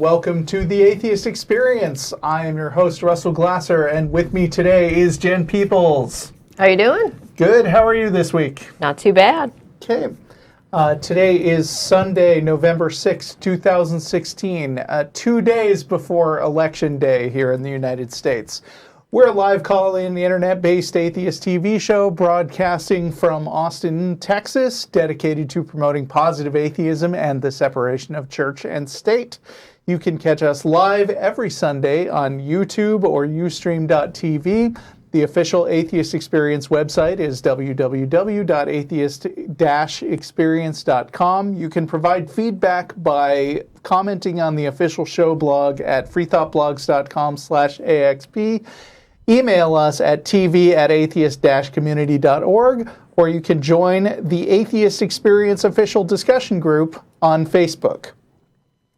welcome to the Atheist Experience. I am your host, Russell Glasser, and with me today is Jen Peeples. How you doing? Good. How are you this week? Not too bad. Okay. Today is Sunday, November 6, 2016, 2 days before Election Day here in the United States. We're a live call-in, internet-based atheist TV show broadcasting from Austin, Texas, dedicated to promoting positive atheism and the separation of church and state. You can catch us live every Sunday on YouTube or Ustream.tv. The official Atheist Experience website is www.atheist-experience.com. You can provide feedback by commenting on the official show blog at freethoughtblogs.com/AXP. Email us at tv@atheist-community.org, or you can join the Atheist Experience official discussion group on Facebook.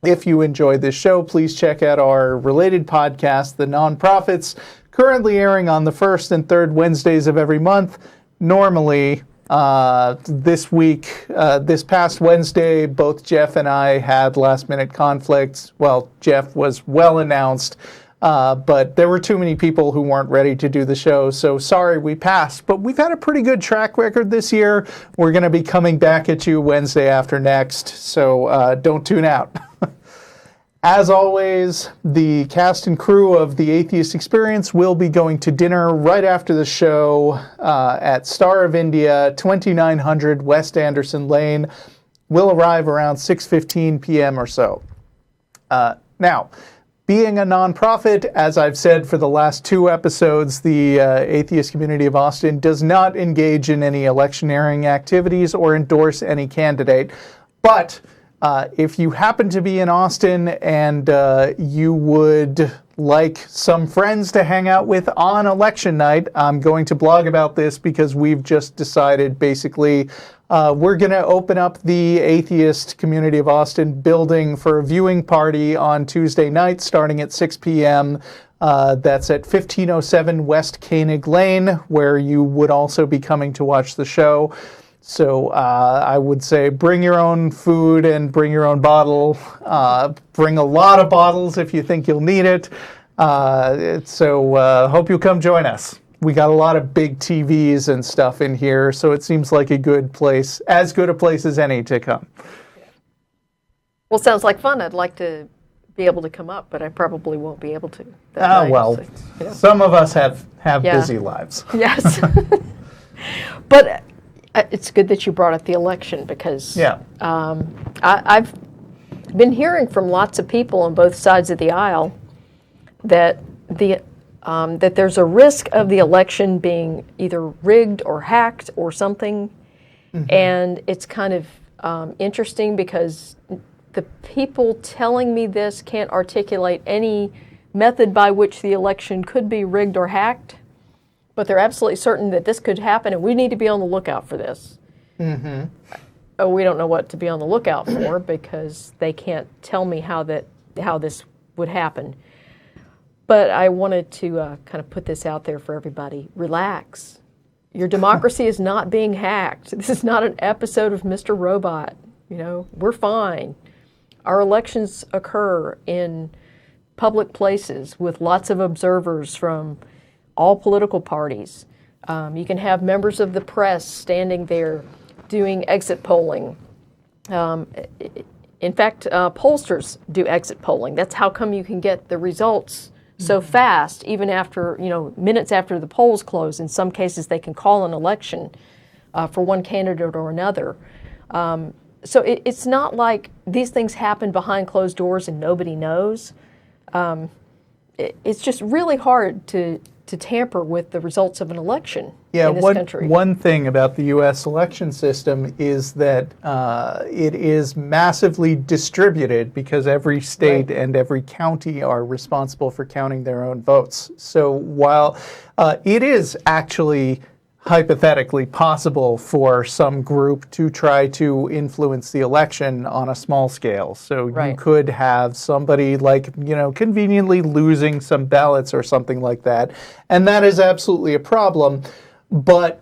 If you enjoyed this show, please check out our related podcast, The Nonprofits, currently airing on the first and third Wednesdays of every month. Normally, this past Wednesday, both Jeff and I had last-minute conflicts. Well, Jeff was well announced, but there were too many people who weren't ready to do the show, so sorry we passed. But we've had a pretty good track record this year. We're going to be coming back at you Wednesday after next, so don't tune out. As always, the cast and crew of the Atheist Experience will be going to dinner right after the show at Star of India, 2900 West Anderson Lane. We'll arrive around 6:15 p.m. or so. Now, being a nonprofit, as I've said for the last two episodes, the Atheist Community of Austin does not engage in any electioneering activities or endorse any candidate. But if you happen to be in Austin and you would like some friends to hang out with on election night, I'm going to blog about this because we've just decided basically we're going to open up the Atheist Community of Austin building for a viewing party on Tuesday night starting at 6 p.m. That's at 1507 West Koenig Lane, where you would also be coming to watch the show. So I would say bring your own food and bring your own bottle. Bring a lot of bottles if you think you'll need it. So hope you'll come join us. We got a lot of big TVs and stuff in here, so it seems like a good place, as good a place as any to come. Well, sounds like fun. I'd like to be able to come up, but I probably won't be able to. Some of us have busy lives. Yes. But it's good that you brought up the election because I've been hearing from lots of people on both sides of the aisle that that there's a risk of the election being either rigged or hacked or something. Mm-hmm. And it's kind of interesting because the people telling me this can't articulate any method by which the election could be rigged or hacked, but they're absolutely certain that this could happen and we need to be on the lookout for this. Mm-hmm. We don't know what to be on the lookout for because they can't tell me how this would happen. But I wanted to kind of put this out there for everybody. Relax. Your democracy is not being hacked. This is not an episode of Mr. Robot. You know, we're fine. Our elections occur in public places with lots of observers from all political parties. You can have members of the press standing there doing exit polling. In fact, pollsters do exit polling. That's how come you can get the results so fast, even after, minutes after the polls close. In some cases, they can call an election for one candidate or another. So it's not like these things happen behind closed doors and nobody knows. It's just really hard to tamper with the results of an election in this country. One thing about the U.S. election system is that it is massively distributed because every state and every county are responsible for counting their own votes. So while it is actually hypothetically possible for some group to try to influence the election on a small scale. So you could have somebody conveniently losing some ballots or something like that. And that is absolutely a problem. But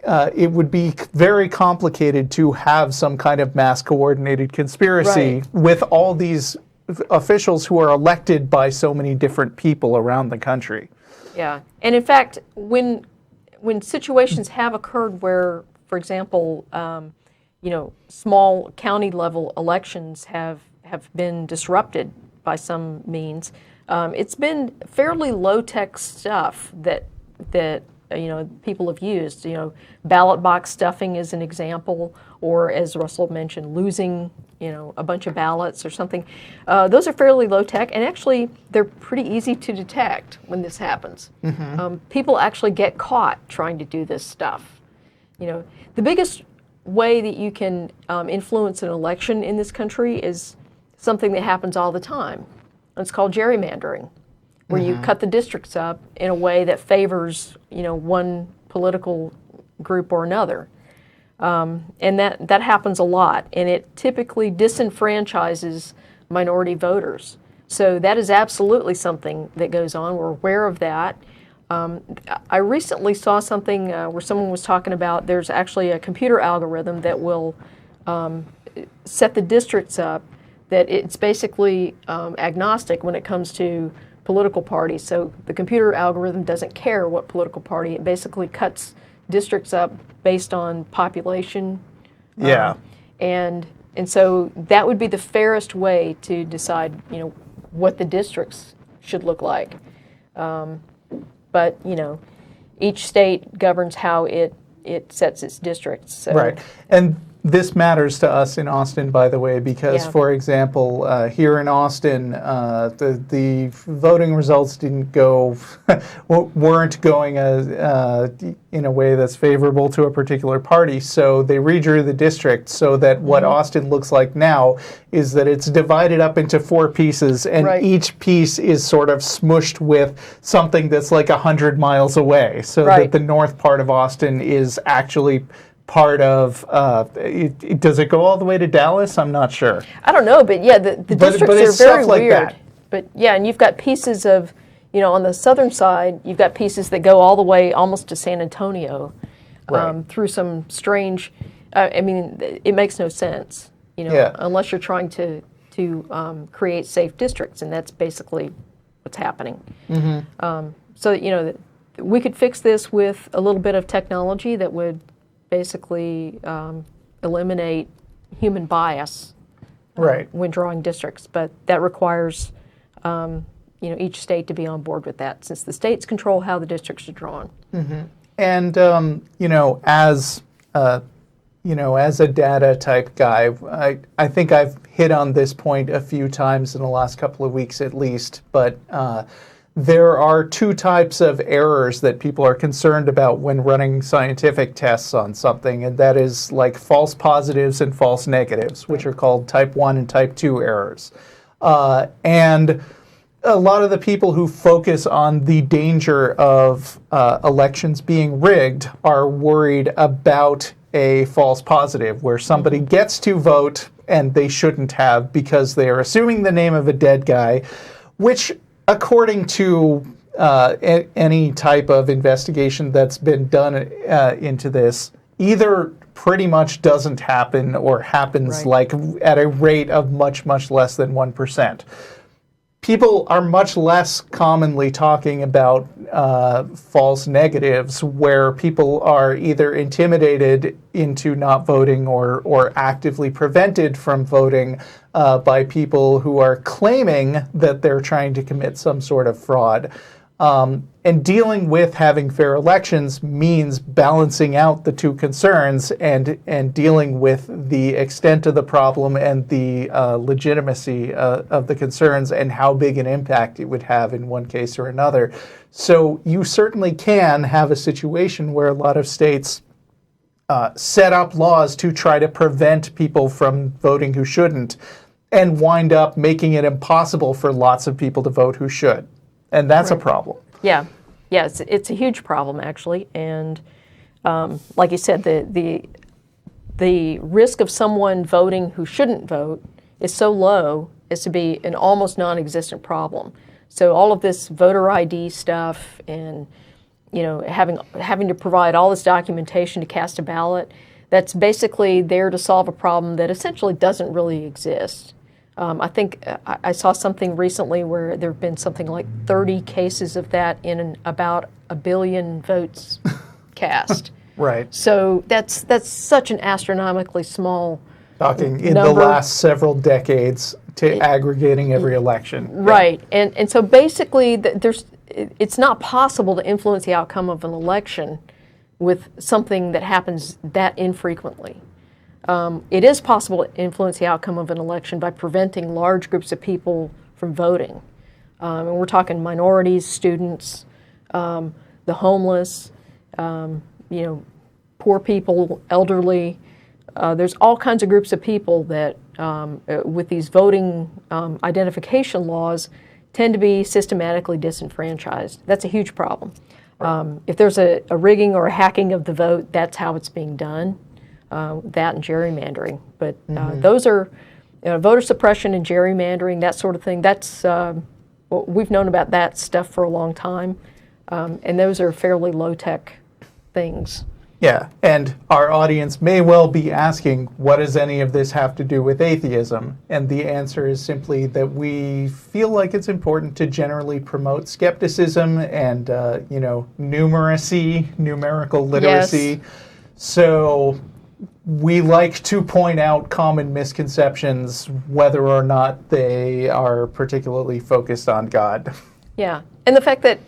it would be very complicated to have some kind of mass coordinated conspiracy with all these officials who are elected by so many different people around the country. Yeah, and in fact, when situations have occurred where, for example, small county level elections have been disrupted by some means, it's been fairly low tech stuff that people have used. Ballot box stuffing is an example, or as Russell mentioned, losing a bunch of ballots or something. Those are fairly low tech, and actually they're pretty easy to detect when this happens. People actually get caught trying to do this stuff. The biggest way that you can influence an election in this country is something that happens all the time. It's called gerrymandering, where you cut the districts up in a way that favors, one political group or another. And that happens a lot, and it typically disenfranchises minority voters. So that is absolutely something that goes on. We're aware of that. I recently saw something where someone was talking about there's actually a computer algorithm that will set the districts up that it's basically agnostic when it comes to political parties. So the computer algorithm doesn't care what political party. It basically cuts districts up based on population. Yeah. And so that would be the fairest way to decide, what the districts should look like. But, each state governs how it sets its districts. So. Right. And this matters to us in Austin, by the way, because, for example, here in Austin, the voting results weren't going in a way that's favorable to a particular party. So they redrew the district so that what Austin looks like now is that it's divided up into 4 pieces, and each piece is sort of smushed with something that's like 100 miles away, so that the north part of Austin is actually part of, does it go all the way to Dallas? I'm not sure. I don't know, but the districts are very weird. But and you've got pieces of, on the southern side, you've got pieces that go all the way almost to San Antonio, through some strange, it makes no sense, unless you're trying to create safe districts, and that's basically what's happening. So, we could fix this with a little bit of technology that would basically eliminate human bias when drawing districts, but that requires each state to be on board with that, since the states control how the districts are drawn. And as a data type guy, I think I've hit on this point a few times in the last couple of weeks at least, but there are 2 types of errors that people are concerned about when running scientific tests on something, and that is like false positives and false negatives, which are called type 1 and type 2 errors. And a lot of the people who focus on the danger of elections being rigged are worried about a false positive, where somebody gets to vote and they shouldn't have because they are assuming the name of a dead guy, which, according to any type of investigation that's been done into this, either pretty much doesn't happen or happens like at a rate of much, much less than 1%. People are much less commonly talking about false negatives, where people are either intimidated into not voting or actively prevented from voting by people who are claiming that they're trying to commit some sort of fraud. And dealing with having fair elections means balancing out the 2 concerns and dealing with the extent of the problem and the legitimacy of the concerns and how big an impact it would have in one case or another. So you certainly can have a situation where a lot of states set up laws to try to prevent people from voting who shouldn't, and wind up making it impossible for lots of people to vote who should. And that's a problem. Yeah, it's a huge problem, actually. And like you said, the risk of someone voting who shouldn't vote is so low as to be an almost non-existent problem. So all of this voter ID stuff and having to provide all this documentation to cast a ballot, that's basically there to solve a problem that essentially doesn't really exist. I think I saw something recently where there have been something like 30 cases of that in about 1 billion votes cast. Right. So that's such an astronomically small Talking in number. the last several decades to aggregating every election. Right. Yeah. And so basically it's not possible to influence the outcome of an election with something that happens that infrequently. It is possible to influence the outcome of an election by preventing large groups of people from voting. And we're talking minorities, students, the homeless, poor people, elderly. There's all kinds of groups of people that, with these voting identification laws, tend to be systematically disenfranchised. That's a huge problem. If there's a rigging or a hacking of the vote, that's how it's being done. That and gerrymandering. But those are voter suppression and gerrymandering, that sort of thing. That's we've known about that stuff for a long time, and those are fairly low-tech things. Yeah, and our audience may well be asking, what does any of this have to do with atheism? And the answer is simply that we feel like it's important to generally promote skepticism and, numeracy, numerical literacy. Yes. So we like to point out common misconceptions, whether or not they are particularly focused on God. Yeah, and the fact that,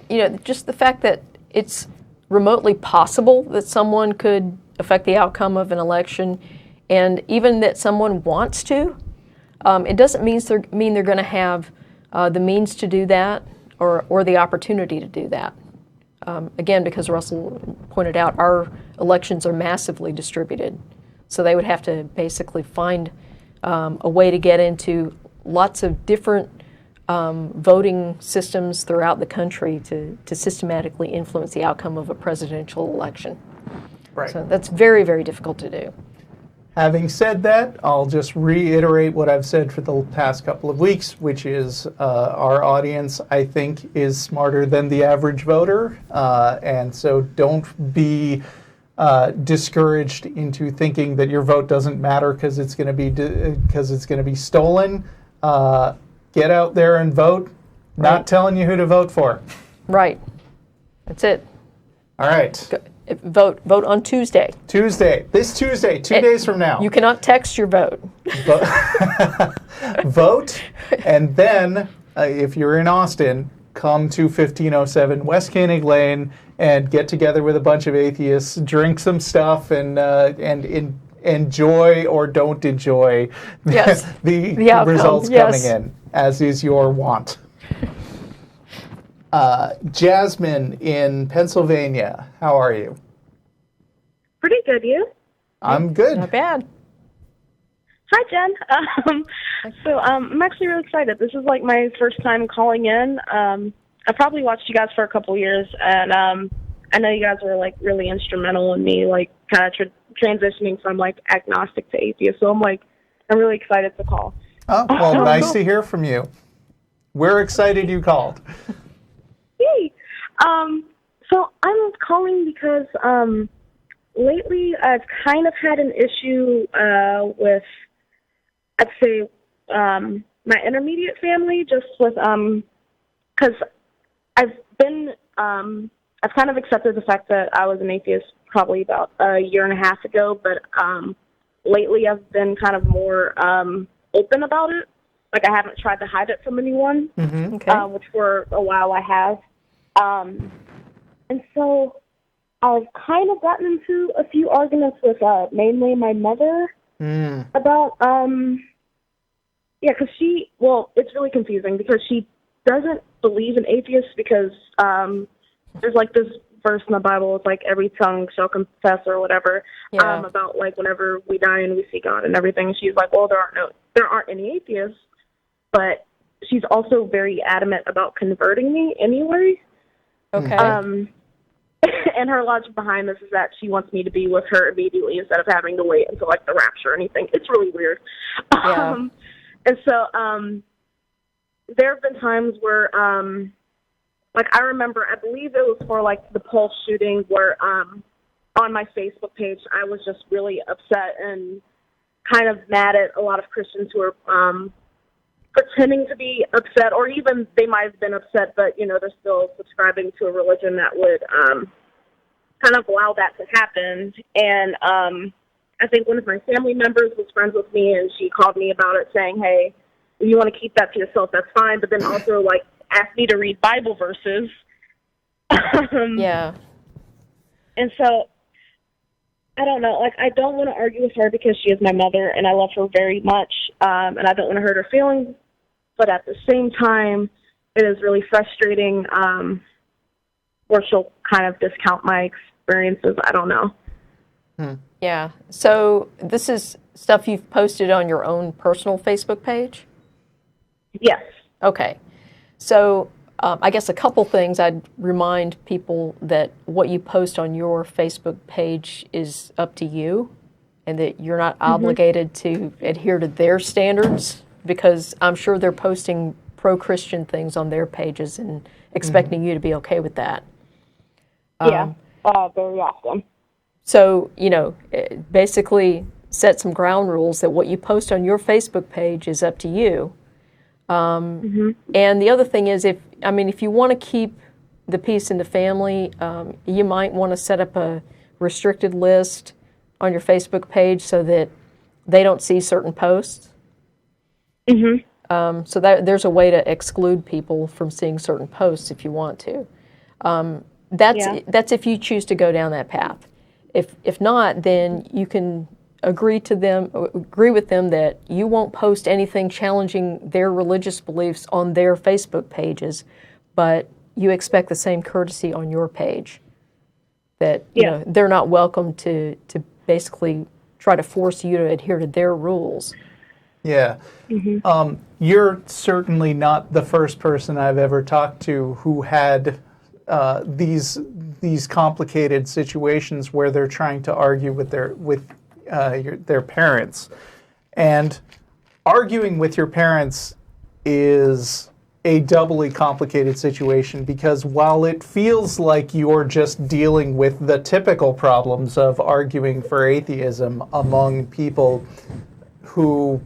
just the fact that it's remotely possible that someone could affect the outcome of an election, and even that someone wants to, it doesn't mean they're going to have the means to do that or the opportunity to do that. Again, because Russell pointed out, our elections are massively distributed, so they would have to basically find a way to get into lots of different voting systems throughout the country to systematically influence the outcome of a presidential election. Right. So that's very, very difficult to do. Having said that, I'll just reiterate what I've said for the past couple of weeks, which is our audience, I think, is smarter than the average voter. And so don't be discouraged into thinking that your vote doesn't matter because it's going to be stolen. Get out there and vote. Not right. Telling you who to vote for. Right. That's it. All right. Vote on Tuesday. This Tuesday, 2 days from now. You cannot text your vote. Vote, and then if you're in Austin, come to 1507 West Koenig Lane and get together with a bunch of atheists, drink some stuff, and enjoy or don't enjoy the results coming in, as is your want. Jasmine in Pennsylvania, how are you? Pretty good, you? I'm good. Not bad. Hi, Jen. I'm actually really excited. This is like my first time calling in. I probably watched you guys for a couple years, and I know you guys were like really instrumental in me like kind of transitioning from like agnostic to atheist. So I'm really excited to call. Oh, well, nice to hear from you. We're excited you called. Yay. So I'm calling because lately I've kind of had an issue with, I'd say, my intermediate family, just with, because I've kind of accepted the fact that I was an atheist probably about a year and a half ago, but lately I've been kind of more open about it. Like, I haven't tried to hide it from anyone, which for a while I have. And so I've kind of gotten into a few arguments with mainly my mother about, because it's really confusing because she doesn't believe in atheists because there's like this verse in the Bible, it's like every tongue shall confess or whatever, about like whenever we die and we see God and everything. She's like, well, there aren't any atheists, but she's also very adamant about converting me anyway. Okay. And her logic behind this is that she wants me to be with her immediately instead of having to wait until like the rapture or anything. It's really weird. Yeah. And so there have been times where, like I remember, I believe it was for like the Pulse shooting where on my Facebook page I was just really upset and kind of mad at a lot of Christians who are pretending to be upset, or even they might have been upset, but, you know, they're still subscribing to a religion that would kind of allow that to happen. And I think one of my family members was friends with me, and she called me about it, saying, hey, if you want to keep that to yourself, that's fine, but then also, like, asked me to read Bible verses. Yeah. And so, I don't know, like, I don't want to argue with her because she is my mother, and I love her very much, and I don't want to hurt her feelings, but at the same time, it is really frustrating where she'll kind of discount my experiences. I don't know. Yeah. So this is stuff you've posted on your own personal Facebook page? Yes. Okay. So I guess a couple things. I'd remind people that what you post on your Facebook page is up to you, and that you're not obligated to adhere to their standards, because I'm sure they're posting pro-Christian things on their pages and expecting you to be okay with that. Yeah, very often. So, you know, basically set some ground rules that what you post on your Facebook page is up to you. And the other thing is, if you want to keep the peace in the family, you might want to set up a restricted list on your Facebook page so that they don't see certain posts. So there's a way to exclude people from seeing certain posts if you want to. That's if you choose to go down that path. If not, then you can agree with them that you won't post anything challenging their religious beliefs on their Facebook pages, but you expect the same courtesy on your page. That you know, they're not welcome to basically try to force you to adhere to their rules. Yeah. You're certainly not the first person I've ever talked to who had these complicated situations where they're trying to argue with their parents. And arguing with your parents is a doubly complicated situation, because while it feels like you're just dealing with the typical problems of arguing for atheism among people who,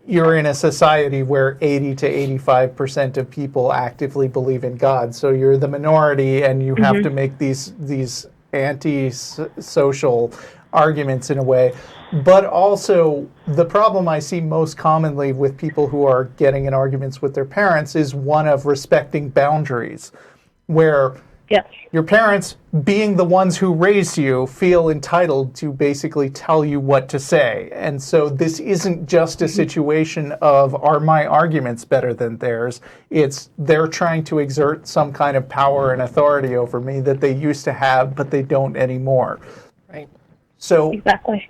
you're in a society where 80 to 85% of people actively believe in God. So you're the minority, and you have to make these anti-social arguments in a way. But also, the problem I see most commonly with people who are getting in arguments with their parents is one of respecting boundaries, where your parents, being the ones who raised you, feel entitled to basically tell you what to say. And so this isn't just a situation of, are my arguments better than theirs? It's they're trying to exert some kind of power and authority over me that they used to have, but they don't anymore. Right. So exactly.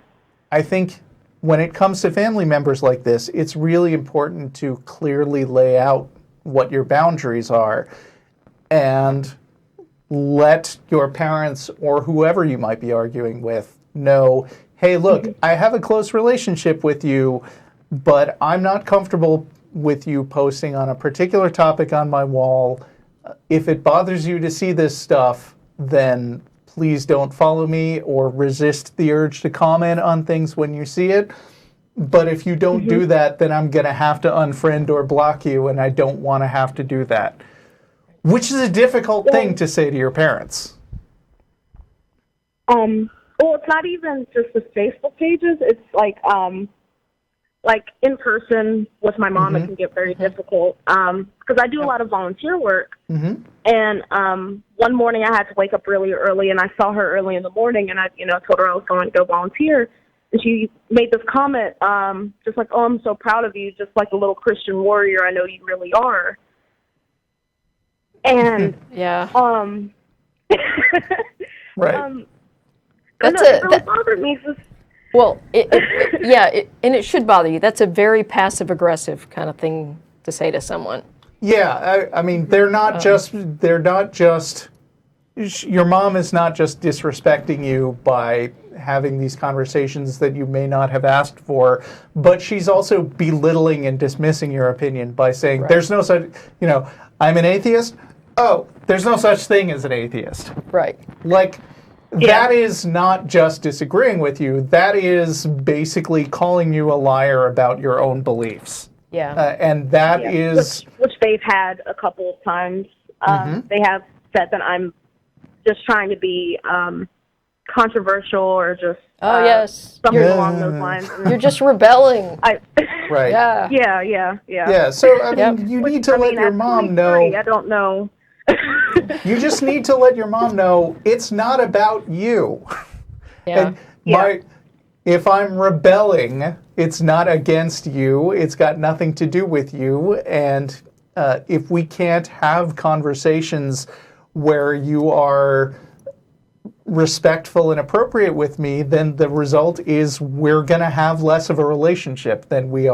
I think when it comes to family members like this, it's really important to clearly lay out what your boundaries are, and let your parents or whoever you might be arguing with know, hey, look, I have a close relationship with you, but I'm not comfortable with you posting on a particular topic on my wall. If it bothers you to see this stuff, then please don't follow me, or resist the urge to comment on things when you see it. But if you don't do that, then I'm going to have to unfriend or block you, and I don't want to have to do that. Which is a difficult thing to say to your parents. Well, it's not even just the Facebook pages. It's like in person with my mom, it can get very difficult. Because I do a lot of volunteer work. And one morning I had to wake up really early, and I saw her early in the morning, and I told her I was going to go volunteer. And she made this comment, just like, oh, I'm so proud of you, just like a little Christian warrior I know you really are. And right. It really bothered me. Well, and it should bother you. That's a very passive-aggressive kind of thing to say to someone. Yeah, I mean, they're not just. Your mom is not just disrespecting you by having these conversations that you may not have asked for, but she's also belittling and dismissing your opinion by saying, there's no such, I'm an atheist. Oh, there's no such thing as an atheist. Right. Like, that is not just disagreeing with you. That is basically calling you a liar about your own beliefs. Yeah. And that is... Which they've had a couple of times. They have said that I'm just trying to be controversial or just something along those lines. You're just rebelling. Right. Yeah. So, I mean, you need to let your mom know... I don't know. You just need to let your mom know it's not about you. Yeah. And if I'm rebelling, it's not against you. It's got nothing to do with you. And if we can't have conversations where you are respectful and appropriate with me, then the result is we're going to have less of a relationship than we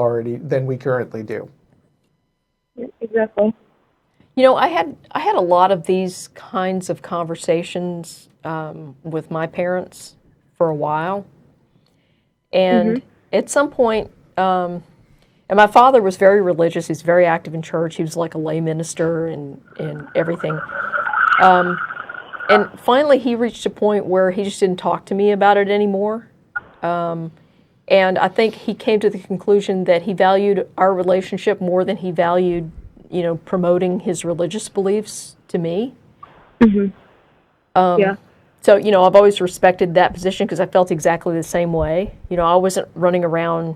currently do. Yeah, exactly. You know, I had a lot of these kinds of conversations with my parents for a while, and at some point, and my father was very religious. He's very active in church. He was like a lay minister and everything. And finally, he reached a point where he just didn't talk to me about it anymore. And I think he came to the conclusion that he valued our relationship more than he valued, promoting his religious beliefs to me. So, I've always respected that position because I felt exactly the same way. I wasn't running around,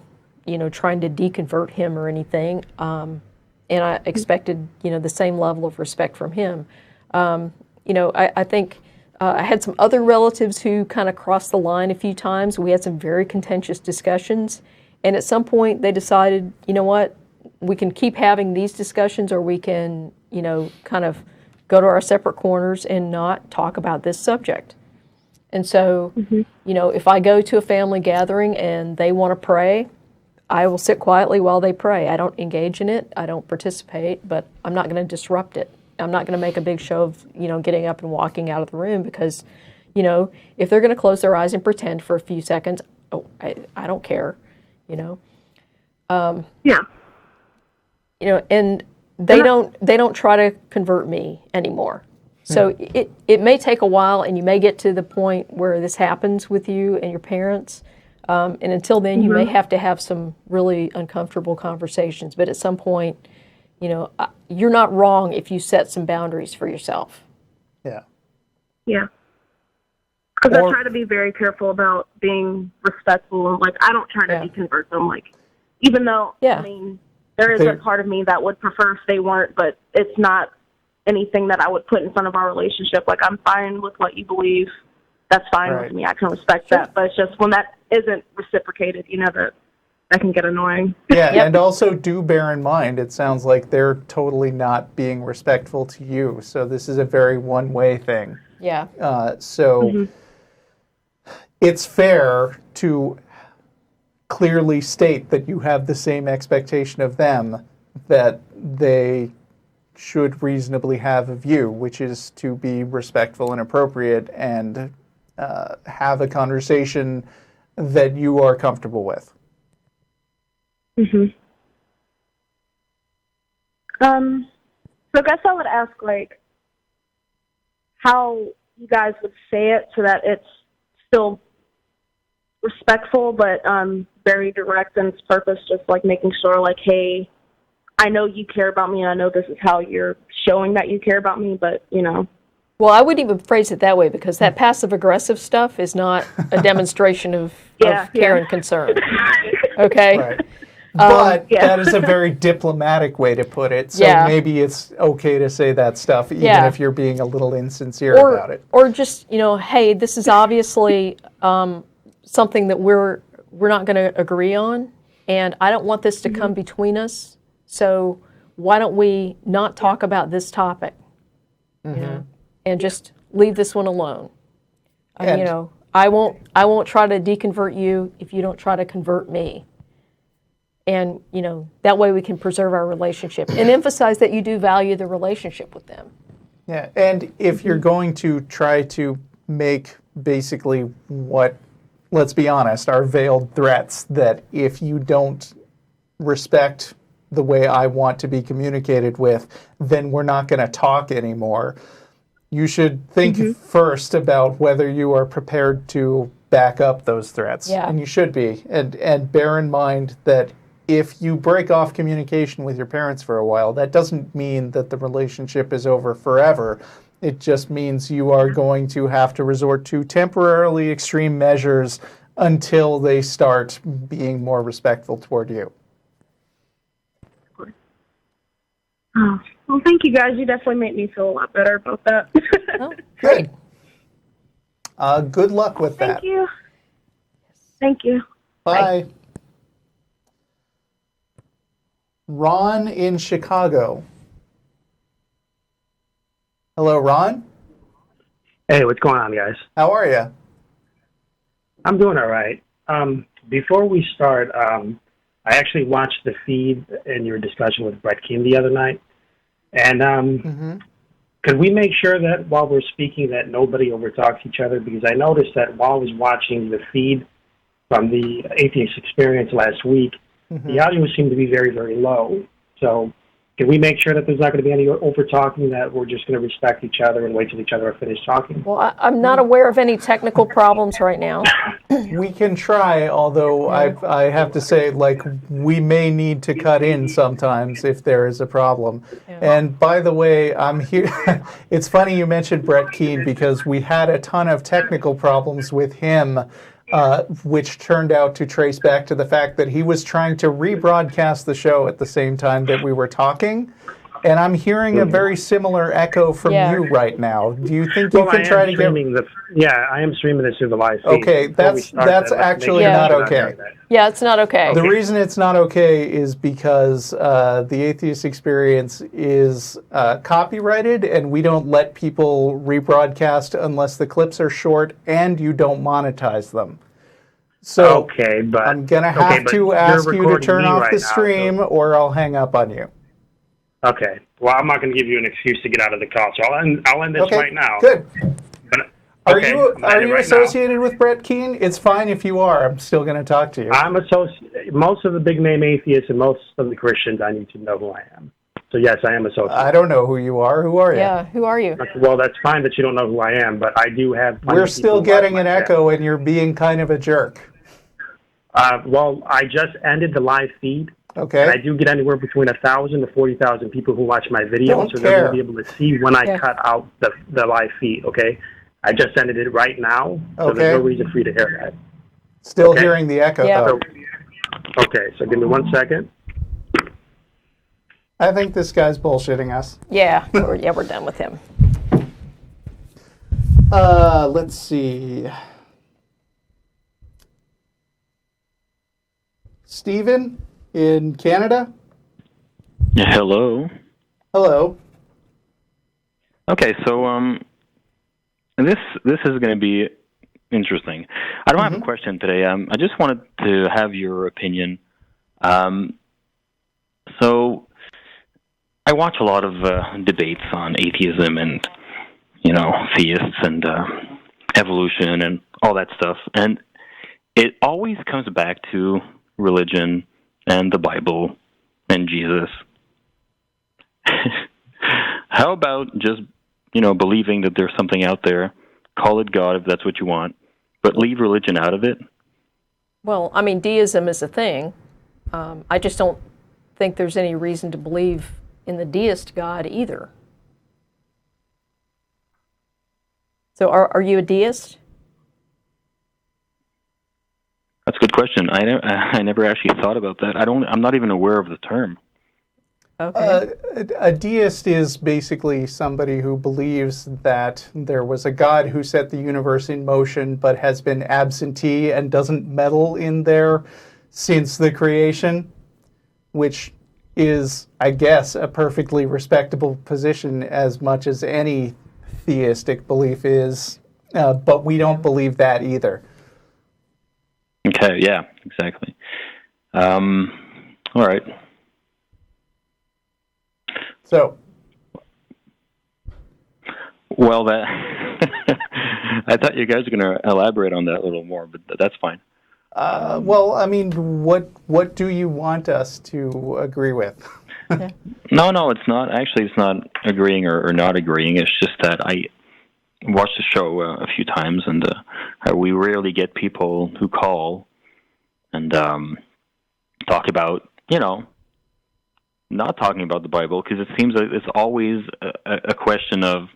trying to deconvert him or anything. And I expected, the same level of respect from him. I think I had some other relatives who kind of crossed the line a few times. We had some very contentious discussions. And at some point they decided, you know what, we can keep having these discussions or we can, kind of go to our separate corners and not talk about this subject. And so, if I go to a family gathering and they want to pray, I will sit quietly while they pray. I don't engage in it. I don't participate, but I'm not going to disrupt it. I'm not going to make a big show of, getting up and walking out of the room because, if they're going to close their eyes and pretend for a few seconds, I don't care, and they don't try to convert me anymore. So it may take a while, and you may get to the point where this happens with you and your parents. And until then, you may have to have some really uncomfortable conversations. But at some point, you're not wrong if you set some boundaries for yourself. Yeah. Because I try to be very careful about being respectful. Like, I don't try to deconvert them. Like, even though, I mean, there is a part of me that would prefer if they weren't, but it's not anything that I would put in front of our relationship. Like, I'm fine with what you believe. That's fine with me. I can respect that. But it's just when that isn't reciprocated, that can get annoying. Yeah, and also do bear in mind, it sounds like they're totally not being respectful to you. So this is a very one-way thing. Yeah. It's fair to clearly state that you have the same expectation of them that they should reasonably have of you, which is to be respectful and appropriate and have a conversation that you are comfortable with. So I guess I would ask, like, how you guys would say it so that it's still respectful, but very direct in its purpose, just like making sure, like, hey, I know you care about me, and I know this is how you're showing that you care about me, but, Well, I wouldn't even phrase it that way because that passive-aggressive stuff is not a demonstration of care and concern. Okay? Right. But that is a very diplomatic way to put it, so maybe it's okay to say that stuff even if you're being a little insincere about it. Or just, hey, this is obviously something that we're not going to agree on, and I don't want this to come between us, so why don't we not talk about this topic, and just leave this one alone. I won't try to deconvert you if you don't try to convert me. And, that way we can preserve our relationship and emphasize that you do value the relationship with them. Yeah, and if you're going to try to make basically what, let's be honest, are veiled threats that if you don't respect the way I want to be communicated with, then we're not going to talk anymore. You should think first about whether you are prepared to back up those threats. Yeah. And you should be. And bear in mind that if you break off communication with your parents for a while, that doesn't mean that the relationship is over forever. It just means you are going to have to resort to temporarily extreme measures until they start being more respectful toward you. Oh, well, thank you guys. You definitely made me feel a lot better about that. Oh, great. Good luck with that. Thank you. Thank you. Bye. Ron in Chicago. Hello, Ron. Hey, what's going on, guys? How are you? I'm doing all right. Before we start, I actually watched the feed in your discussion with Brett Keane the other night. And could we make sure that while we're speaking that nobody overtalks each other? Because I noticed that while I was watching the feed from the Atheist Experience last week, the audio seemed to be very, very low. So can we make sure that there's not going to be any over-talking, that we're just going to respect each other and wait till each other are finished talking? Well, I'm not aware of any technical problems right now. We can try, although I have to say, like, we may need to cut in sometimes if there is a problem. Yeah. And by the way, I'm here. It's funny you mentioned Brett Keane, because we had a ton of technical problems with him, which turned out to trace back to the fact that he was trying to rebroadcast the show at the same time that we were talking. And I'm hearing a very similar echo from you right now. Do you think you can try to get... I am streaming this through the live feed. Okay, that's actually not okay. Yeah, it's not okay. The reason it's not okay is because the Atheist Experience is copyrighted, and we don't let people rebroadcast unless the clips are short and you don't monetize them. So but I'm going to have to ask you to turn off the stream, or I'll hang up on you. Okay. Well, I'm not going to give you an excuse to get out of the call, so I'll end this right now. Good. But, are you associated with Brett Keane? It's fine if you are. I'm still going to talk to you. I'm associated. Most of the big name atheists and most of the Christians, I need to know who I am. So yes, I am associated. I don't know who you are. Who are you? Yeah, who are you? Well, that's fine that you don't know who I am, but I do have... We're still getting an echo, and you're being kind of a jerk. Well, I just ended the live feed. Okay. And I do get anywhere between 1,000 to 40,000 people who watch my videos, so they're going to be able to see when I cut out the live feed, okay? I just ended it right now, so there's no reason for you to hear that. Still hearing the echo, though. Okay, so give me 1 second. I think this guy's bullshitting us. Yeah, we're done with him. Let's see. Stephen in Canada? Hello. Hello. Okay, so this is going to be interesting. I don't have a question today. I just wanted to have your opinion. So I watch a lot of debates on atheism and, theists and evolution and all that stuff, and it always comes back to religion and the Bible and Jesus. How about just, believing that there's something out there, call it God if that's what you want, but leave religion out of it? Well, I mean, deism is a thing. I just don't think there's any reason to believe in the deist God either. So are you a deist? That's a good question. I never actually thought about that. I'm not even aware of the term. Okay. A deist is basically somebody who believes that there was a God who set the universe in motion, but has been absentee and doesn't meddle in there since the creation, which is, I guess, a perfectly respectable position as much as any theistic belief is, but we don't believe that either. Okay, yeah, exactly. All right. So. Well, that I thought you guys were going to elaborate on that a little more, but that's fine. Well, I mean, what do you want us to agree with? No, it's not. Actually, it's not agreeing or not agreeing. It's just that I watched the show a few times, and we rarely get people who call and talk about not talking about the Bible, because it seems like it's always a question of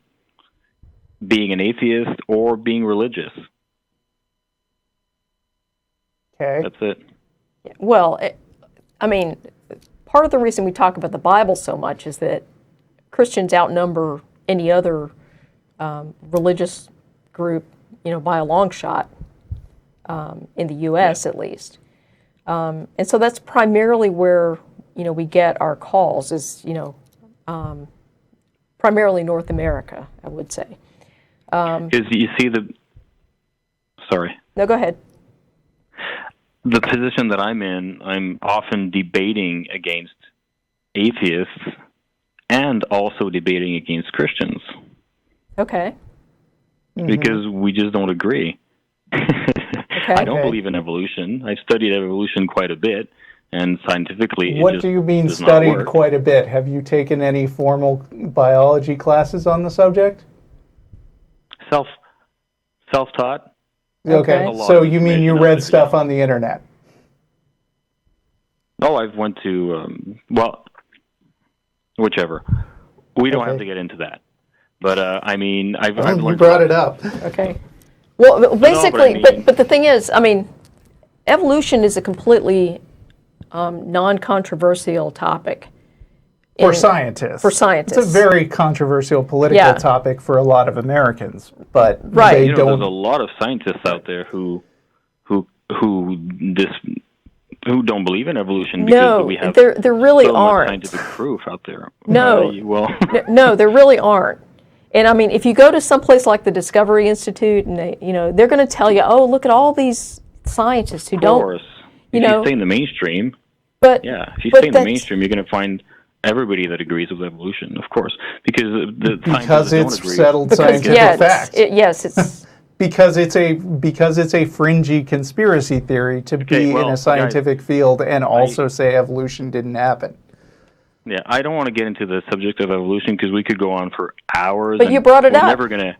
being an atheist or being religious. Okay. That's it. Well, part of the reason we talk about the Bible so much is that Christians outnumber any other religious group, by a long shot, in the U.S. at least. And so that's primarily where, we get our calls is, primarily North America, I would say. Because you see Sorry. No, go ahead. The position that I'm in, I'm often debating against atheists and also debating against Christians. Okay. Because we just don't agree. Okay. I don't believe in evolution. I've studied evolution quite a bit, and scientifically What do you mean studied quite a bit? Have you taken any formal biology classes on the subject? Self-taught. Okay, so you mean you read stuff on the internet? Oh, I've went to, whichever. We don't have to get into that. But, I've learned... You brought it up. Okay. Well, basically, but the thing is, evolution is a completely non-controversial topic. For scientists. For scientists. It's a very controversial political topic for a lot of Americans, but they don't... There's a lot of scientists out there who don't believe in evolution because we have there really so aren't much scientific proof out there. No, no, there really aren't. And if you go to some place like the Discovery Institute, and they're going to tell you, oh, look at all these scientists who don't. Of course, if you stay in the mainstream. But if you stay in the mainstream, you're going to find everybody that agrees with evolution, of course, because it's settled scientific facts. It's because it's a fringy conspiracy theory to be in a scientific field and also say evolution didn't happen. Yeah, I don't want to get into the subject of evolution because we could go on for hours. But you brought it up. Never gonna.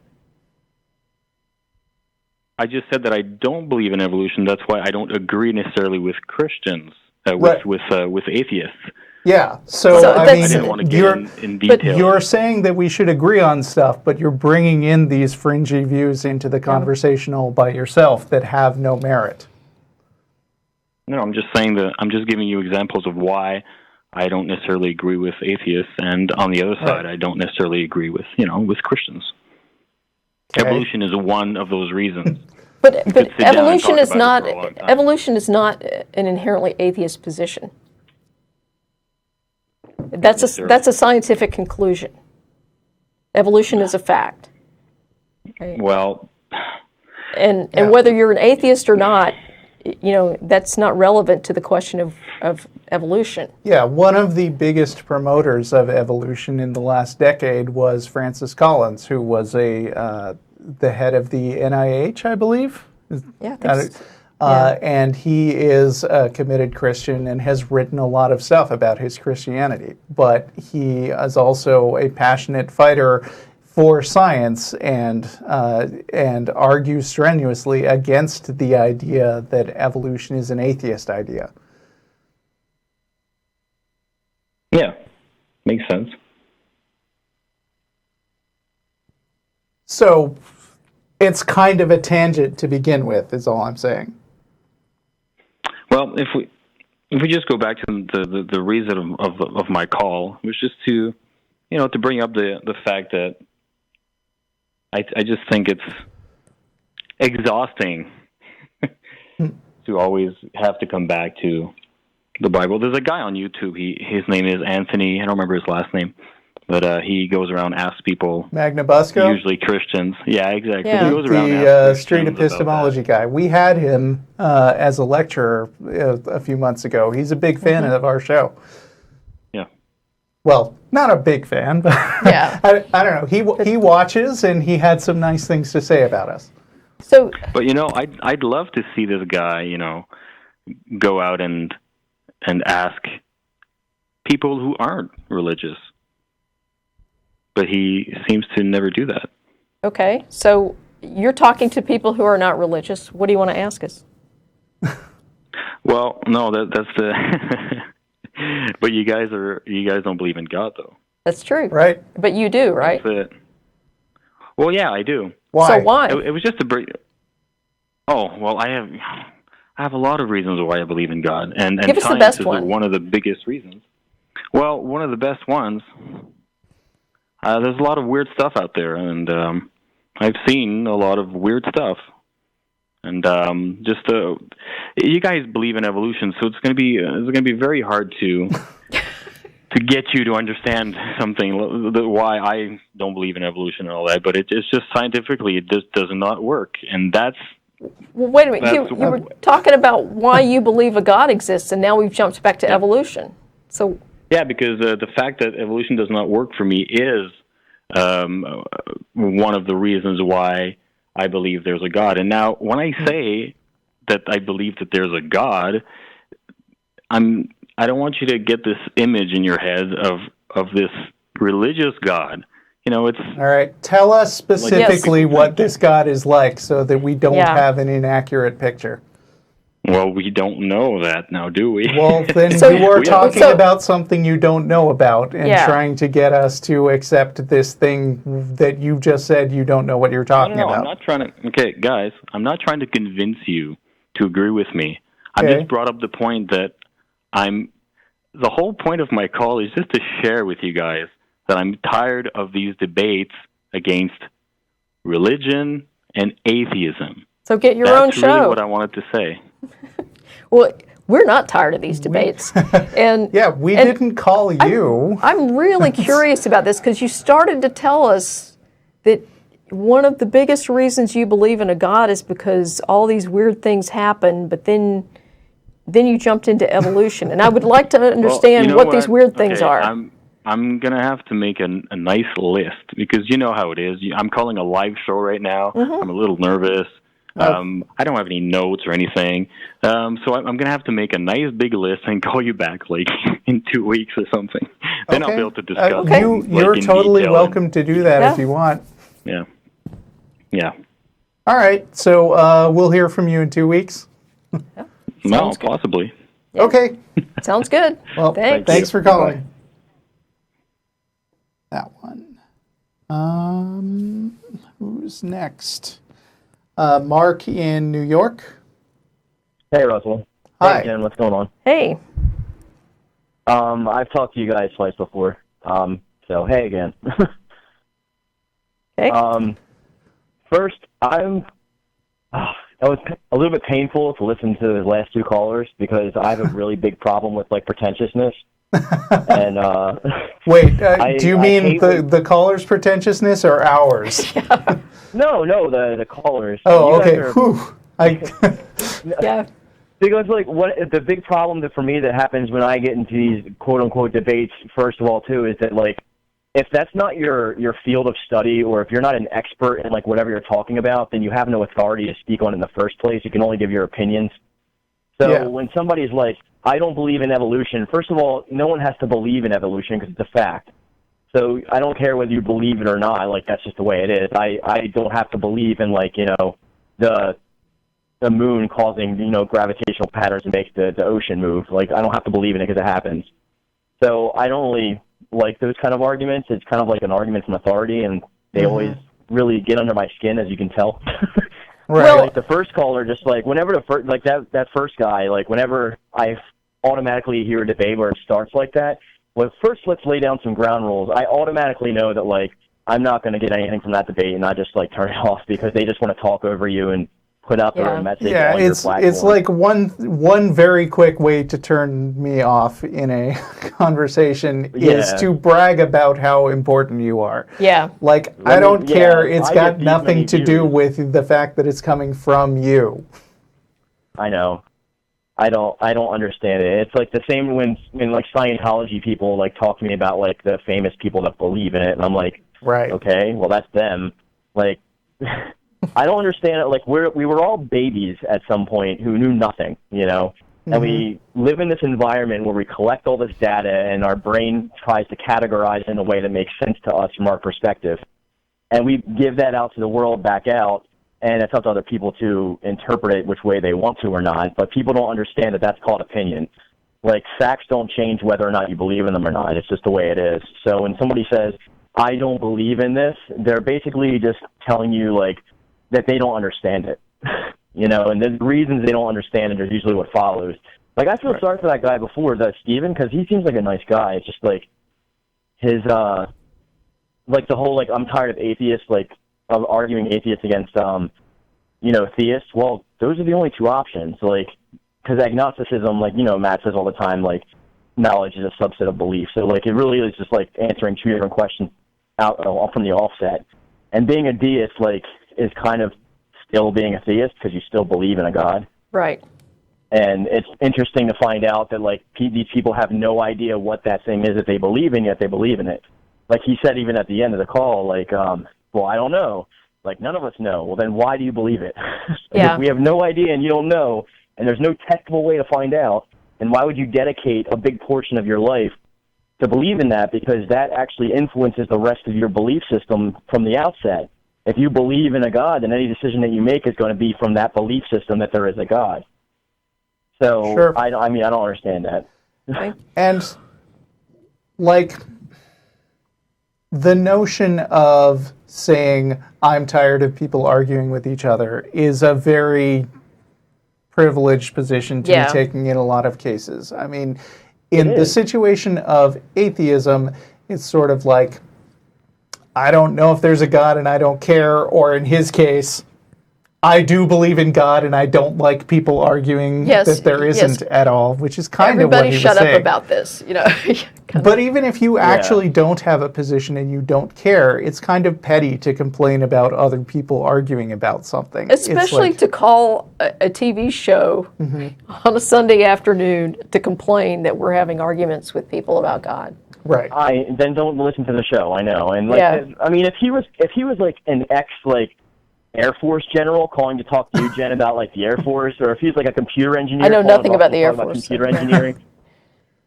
I just said that I don't believe in evolution. That's why I don't agree necessarily with Christians, with atheists. Yeah, so I didn't want to get in detail. But you're saying that we should agree on stuff, but you're bringing in these fringy views into the conversational by yourself that have no merit. No, I'm just saying that I'm just giving you examples of why I don't necessarily agree with atheists, and on the other side, I don't necessarily agree with with Christians. Okay. Evolution is one of those reasons. But evolution is not an inherently atheist position. That's a scientific conclusion. Evolution is a fact. Okay? Well, and whether you're an atheist or not, that's not relevant to the question of evolution. Yeah, one of the biggest promoters of evolution in the last decade was Francis Collins, who was the head of the NIH, I believe. Yeah, and he is a committed Christian and has written a lot of stuff about his Christianity. But he is also a passionate fighter for science and argues strenuously against the idea that evolution is an atheist idea. Yeah, makes sense. So it's kind of a tangent to begin with, is all I'm saying. Well, if we just go back to the reason of my call, was just to to bring up the fact that I just think it's exhausting to always have to come back to the Bible. There's a guy on YouTube. His name is Anthony. I don't remember his last name, but he goes around asks people. Magnabusco? Usually Christians. Yeah, exactly. Yeah. He goes around the street epistemology guy. We had him as a lecturer a few months ago. He's a big fan of our show. Yeah. Well, not a big fan, but yeah. I don't know. He watches, and he had some nice things to say about us. So, but I'd love to see this guy, go out and ask people who aren't religious. But he seems to never do that. Okay, so you're talking to people who are not religious. What do you want to ask us? Well, no, that's the But you guys don't believe in God, though. That's true. Right. But you do, right? That's it. Well, yeah, I do. Why? So why? It was just a break. Oh, well, I have a lot of reasons why I believe in God, and Give us the science best is one. one of the biggest reasons. Well, one of the best ones. There's a lot of weird stuff out there, and I've seen a lot of weird stuff. And you guys believe in evolution, so it's going to be very hard to get you to understand something, why I don't believe in evolution and all that. But it's just scientifically, it just does not work, and that's. Well, wait a minute. You were talking about why you believe a God exists, and now we've jumped back to evolution. So. Yeah, because the fact that evolution does not work for me is one of the reasons why I believe there's a God. And now, when I say that I believe that there's a God, I don't want you to get this image in your head of this religious God. It's all right. Tell us specifically what this God is like, so that we don't have an inaccurate picture. Well, we don't know that now, do we? Well, then you are talking about something you don't know about and trying to get us to accept this thing that you just said you don't know what you're talking about. I'm not trying to. Okay, guys, I'm not trying to convince you to agree with me. I just brought up the point that the whole point of my call is just to share with you guys that I'm tired of these debates against religion and atheism. So get your own show. That's really what I wanted to say. Well, we're not tired of these debates. We didn't call you. I'm really curious about this, because you started to tell us that one of the biggest reasons you believe in a God is because all these weird things happen, but then you jumped into evolution. And I would like to understand what these weird things are. I'm going to have to make a nice list, because you know how it is. I'm calling a live show right now. Mm-hmm. I'm a little nervous. I don't have any notes or anything. So I'm going to have to make a nice big list and call you back like in 2 weeks or something. Then I'll be able to discuss You're totally welcome to do that if you want. Yeah. Yeah. All right. So we'll hear from you in 2 weeks. Well, possibly. Yeah. Okay. Sounds good. Well, thanks for calling. Bye. That one. Who's next? Mark in New York. Hey, Russell. Hi. Hey, Jen, what's going on? Hey. I've talked to you guys twice before. So hey again. Okay. First, that was a little bit painful to listen to the last two callers, because I have a really big problem with pretentiousness. And wait, do you mean the caller's pretentiousness or ours? No, the callers. Oh, okay. Yeah. Because the big problem for me that happens when I get into these quote unquote debates, first of all, too, is that if that's not your field of study, or if you're not an expert in whatever you're talking about, then you have no authority to speak on it in the first place. You can only give your opinions. So when somebody's like, I don't believe in evolution, first of all, no one has to believe in evolution, because it's a fact. So I don't care whether you believe it or not. That's just the way it is. I don't have to believe in the moon causing gravitational patterns that make the ocean move. I don't have to believe in it because it happens. So I don't really like those kind of arguments. It's kind of like an argument from authority, and they always really get under my skin, as you can tell. Right. Well, the first caller, just whenever that first guy, whenever I automatically hear a debate where it starts like that, well, first let's lay down some ground rules. I automatically know that I'm not going to get anything from that debate, and I just turn it off, because they just want to talk over you and put out their own message. Yeah, it's like one very quick way to turn me off in a conversation is to brag about how important you are. Yeah. I don't care. It's got nothing to do with the fact that it's coming from you. I know. I don't understand it. It's the same when Scientology people talk to me about the famous people that believe in it, and I'm like, right, okay, well that's them. I don't understand it. We were all babies at some point who knew nothing, and we live in this environment where we collect all this data, and our brain tries to categorize in a way that makes sense to us from our perspective, and we give that out to the world back out. And it's up to other people to interpret it which way they want to or not. But people don't understand that that's called opinion. Like, facts don't change whether or not you believe in them or not. It's just the way it is. So when somebody says, I don't believe in this, they're basically just telling you, like, that they don't understand it. You know, and the reasons they don't understand it is usually what follows. Like, I feel sorry for that guy before, that Steven, because he seems like a nice guy. It's just, like, his, like, the whole, like, I'm tired of atheists, like, of arguing atheists against, you know, theists. Well, those are the only two options. Like, because agnosticism, like, you know, Matt says all the time, like, knowledge is a subset of belief. So, like, it really is just, like, answering two different questions out from the offset. And being a deist, like, is kind of still being a theist because you still believe in a God. Right. And it's interesting to find out that, like, these people have no idea what that thing is that they believe in, yet they believe in it. Like he said even at the end of the call, like, well, I don't know. Like, none of us know. Well, then why do you believe it? Yeah. If we have no idea and you don't know, and there's no testable way to find out, then why would you dedicate a big portion of your life to believe in that? Because that actually influences the rest of your belief system from the outset. If you believe in a God, then any decision that you make is going to be from that belief system that there is a God. So, sure. I mean, I don't understand that. And, like, the notion of saying, I'm tired of people arguing with each other is a very privileged position to be taking in a lot of cases. I mean, in the situation of atheism, it's sort of like, I don't know if there's a God and I don't care, or in his case, I do believe in God and I don't like people arguing that there isn't at all, which is kind of what he was saying. Everybody shut up about this, you know. But even if you actually don't have a position and you don't care, it's kind of petty to complain about other people arguing about something. Especially like, to call a TV show on a Sunday afternoon to complain that we're having arguments with people about God. Right. Then don't listen to the show. I know. And like, I mean, if he was like an Air Force general calling to talk to you, Jen, about like the Air Force, or if he's like a computer engineer. I know nothing about the Air Force. Computer engineering.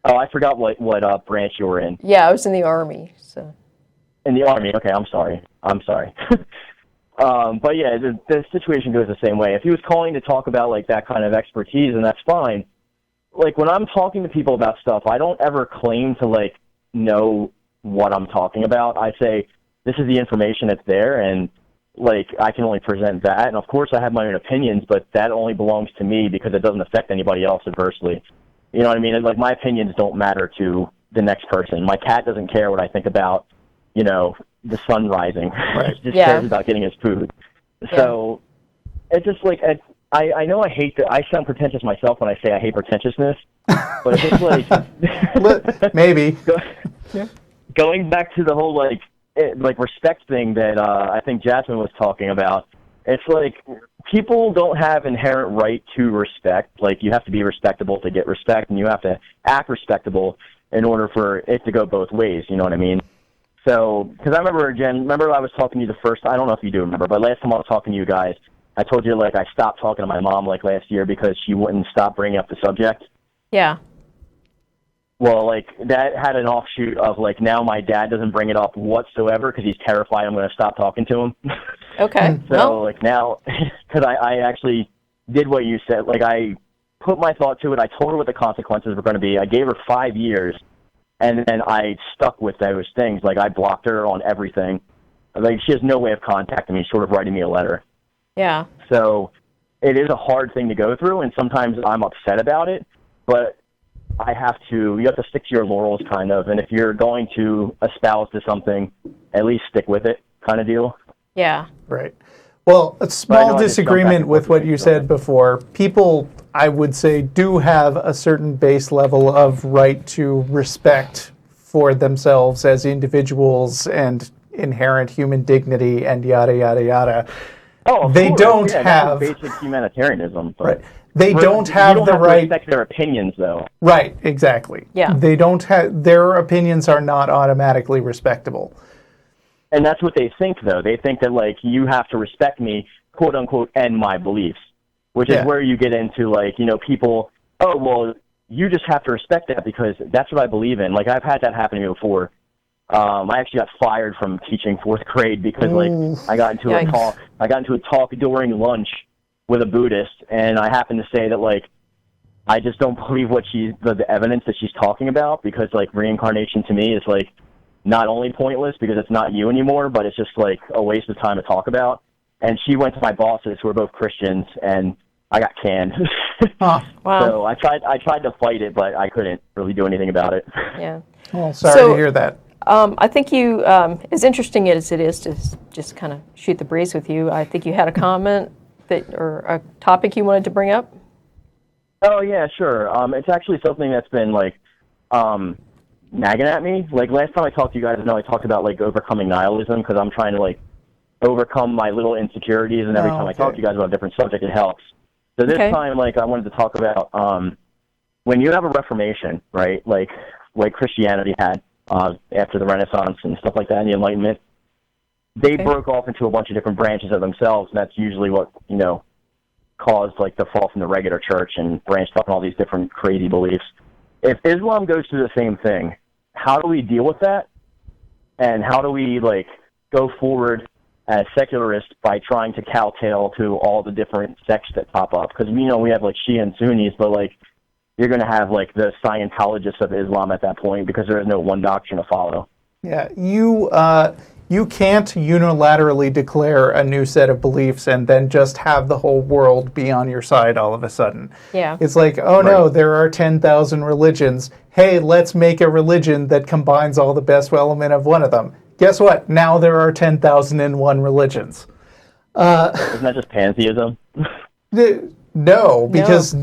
Oh, I forgot what branch you were in. Yeah, I was in the Army. So. In the Army. Okay, I'm sorry. But yeah, the situation goes the same way. If he was calling to talk about like that kind of expertise, then that's fine. Like when I'm talking to people about stuff, I don't ever claim to like know what I'm talking about. I say, this is the information that's there, and like I can only present that. And of course I have my own opinions, but that only belongs to me because it doesn't affect anybody else adversely. You know what I mean? Like my opinions don't matter to the next person. My cat doesn't care what I think about, you know, the sun rising. Right. It just cares about getting his food. Yeah. So it's just like, I know I sound pretentious myself when I say I hate pretentiousness, but it's just like... Maybe. Going back to the whole, like respect thing that I think Jasmine was talking about, it's like people don't have inherent right to respect. Like, you have to be respectable to get respect, and you have to act respectable in order for it to go both ways, you know what I mean? So, because I remember, Jen, I was talking to you the first, I don't know if you do remember, but last time I was talking to you guys, I told you, like, I stopped talking to my mom, like, last year because she wouldn't stop bringing up the subject. Yeah. Well, like, that had an offshoot of, like, now my dad doesn't bring it up whatsoever because he's terrified I'm going to stop talking to him. Okay. So, like, now, because I actually did what you said. Like, I put my thought to it. I told her what the consequences were going to be. I gave her 5 years, and then I stuck with those things. Like, I blocked her on everything. Like, she has no way of contacting me, sort of writing me a letter. Yeah. So, it is a hard thing to go through, and sometimes I'm upset about it, but... you have to stick to your laurels, kind of, and if you're going to espouse to something, at least stick with it, kind of deal. Yeah. Right. Well, a small disagreement with what you said before. People, I would say, do have a certain base level of right to respect for themselves as individuals and inherent human dignity and yada, yada, yada. Oh, they don't have... That's basic humanitarianism. But right. They don't have the right to respect their opinions, though. Right, exactly. Yeah. They don't have, their opinions are not automatically respectable. And that's what they think, though. They think that, like, you have to respect me, quote unquote, and my beliefs, which is where you get into, like, you know, people, oh, well, you just have to respect that because that's what I believe in. Like, I've had that happen to me before. I actually got fired from teaching 4th grade because, like, I got into a talk during lunch with a Buddhist, and I happened to say that, like, I just don't believe what the evidence that she's talking about, because like reincarnation to me is like not only pointless because it's not you anymore, but it's just like a waste of time to talk about. And she went to my bosses who are both Christians, and I got canned. Wow. So I tried to fight it, but I couldn't really do anything about it. Yeah. Well, sorry to hear that. I think you, as interesting as it is to just kind of shoot the breeze with you, I think you had a comment or a topic you wanted to bring up. Oh yeah, sure. It's actually something that's been like nagging at me. Like last time I talked to you guys, I talked about like overcoming nihilism, because I'm trying to like overcome my little insecurities, and every time I talk to you guys about a different subject, it helps. So this time, like I wanted to talk about when you have a Reformation, right? Like Christianity had after the Renaissance and stuff like that, and the Enlightenment. They broke off into a bunch of different branches of themselves, and that's usually what caused like the fall from the regular church and branched off in all these different crazy beliefs. If Islam goes through the same thing, how do we deal with that? And how do we like go forward as secularists by trying to kowtow to all the different sects that pop up? Because we have like Shia and Sunnis, but like you're going to have like the Scientologists of Islam at that point, because there is no one doctrine to follow. Yeah, you can't unilaterally declare a new set of beliefs and then just have the whole world be on your side all of a sudden. Yeah. It's like, no, there are 10,000 religions. Hey, let's make a religion that combines all the best element of one of them. Guess what? Now there are 10,001 religions. Isn't that just pantheism? No, because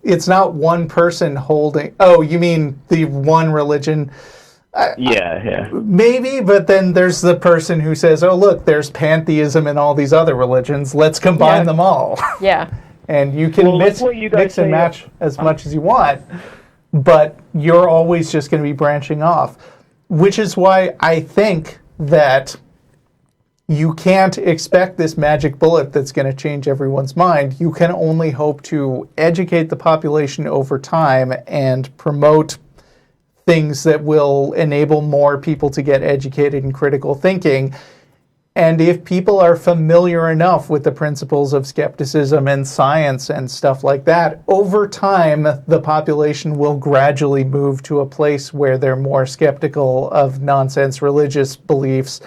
it's not one person holding... Oh, you mean the one religion... Yeah. Maybe, but then there's the person who says, oh, look, there's pantheism in all these other religions. Let's combine them all. Yeah. And you can mix and match as much as you want, but you're always just going to be branching off, which is why I think that you can't expect this magic bullet that's going to change everyone's mind. You can only hope to educate the population over time and promote things that will enable more people to get educated in critical thinking. And if people are familiar enough with the principles of skepticism and science and stuff like that, over time, the population will gradually move to a place where they're more skeptical of nonsense religious beliefs,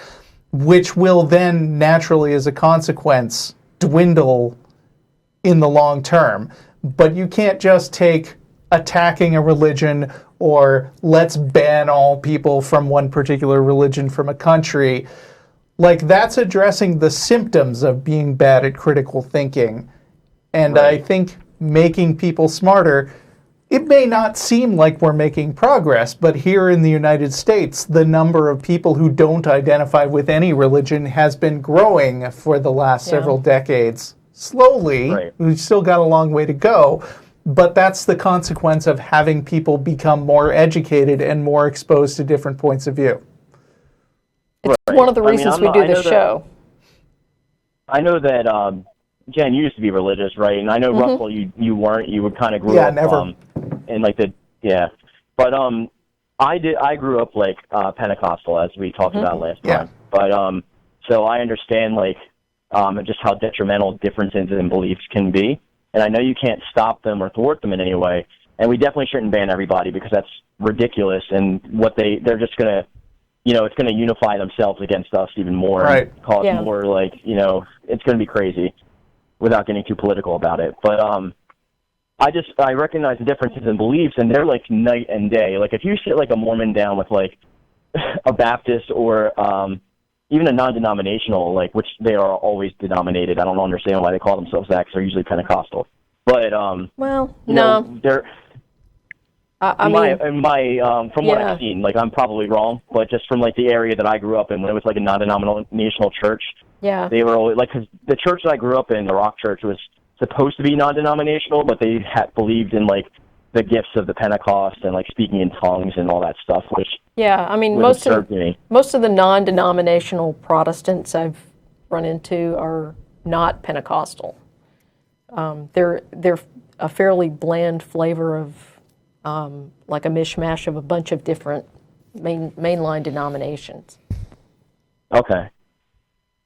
which will then naturally, as a consequence, dwindle in the long term. But you can't just take attacking a religion or let's ban all people from one particular religion from a country. Like, that's addressing the symptoms of being bad at critical thinking. And I think making people smarter, it may not seem like we're making progress, but here in the United States, the number of people who don't identify with any religion has been growing for the last several decades. Slowly, we've still got a long way to go. But that's the consequence of having people become more educated and more exposed to different points of view. It's one of the reasons we do this show. I know that, Jen, you used to be religious, right? And I know, Russell, you weren't. You would kind of grew up never. In like But I grew up like Pentecostal, as we talked about last time. But so I understand like just how detrimental differences in beliefs can be. And I know you can't stop them or thwart them in any way. And we definitely shouldn't ban everybody, because that's ridiculous. And what they're just going to, it's going to unify themselves against us even more. And cause more like, it's going to be crazy without getting too political about it. But I recognize the differences in beliefs, and they're like night and day. Like if you sit like a Mormon down with like a Baptist or even a non-denominational, like, which they are always denominated. I don't understand why they call themselves that, because they're usually Pentecostal. But they're. From what I've seen, like I'm probably wrong, but just from like the area that I grew up in, when it was like a non-denominational church, they were always like, cause the church that I grew up in, the Rock Church, was supposed to be non-denominational, but they believed in like the gifts of the Pentecost and like speaking in tongues and all that stuff, which most of the non-denominational Protestants I've run into are not Pentecostal. They're a fairly bland flavor of like a mishmash of a bunch of different mainline denominations. Okay.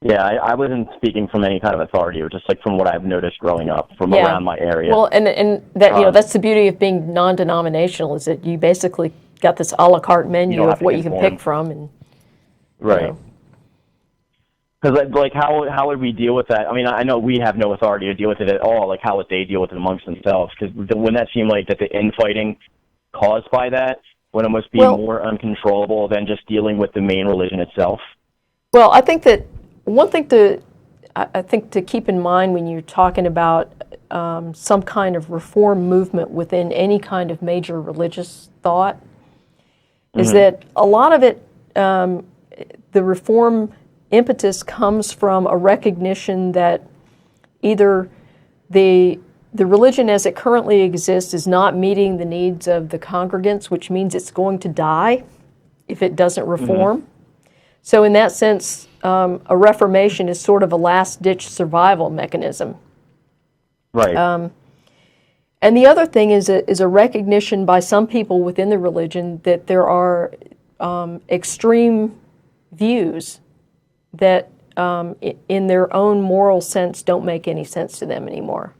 Yeah, I wasn't speaking from any kind of authority, or just like from what I've noticed growing up from around my area. Well, and that that's the beauty of being non-denominational, is that you basically got this a la carte menu of what you can pick from, and right. Because like how would we deal with that? I mean, I know we have no authority to deal with it at all. Like, how would they deal with it amongst themselves? Because wouldn't that seem like that the infighting caused by that would almost be more uncontrollable than just dealing with the main religion itself? Well, I think that one thing to keep in mind when you're talking about some kind of reform movement within any kind of major religious thought is that a lot of it, the reform impetus comes from a recognition that either the religion as it currently exists is not meeting the needs of the congregants, which means it's going to die if it doesn't reform. So in that sense, a reformation is sort of a last-ditch survival mechanism. Right. And the other thing is a recognition by some people within the religion that there are extreme views that in their own moral sense don't make any sense to them anymore.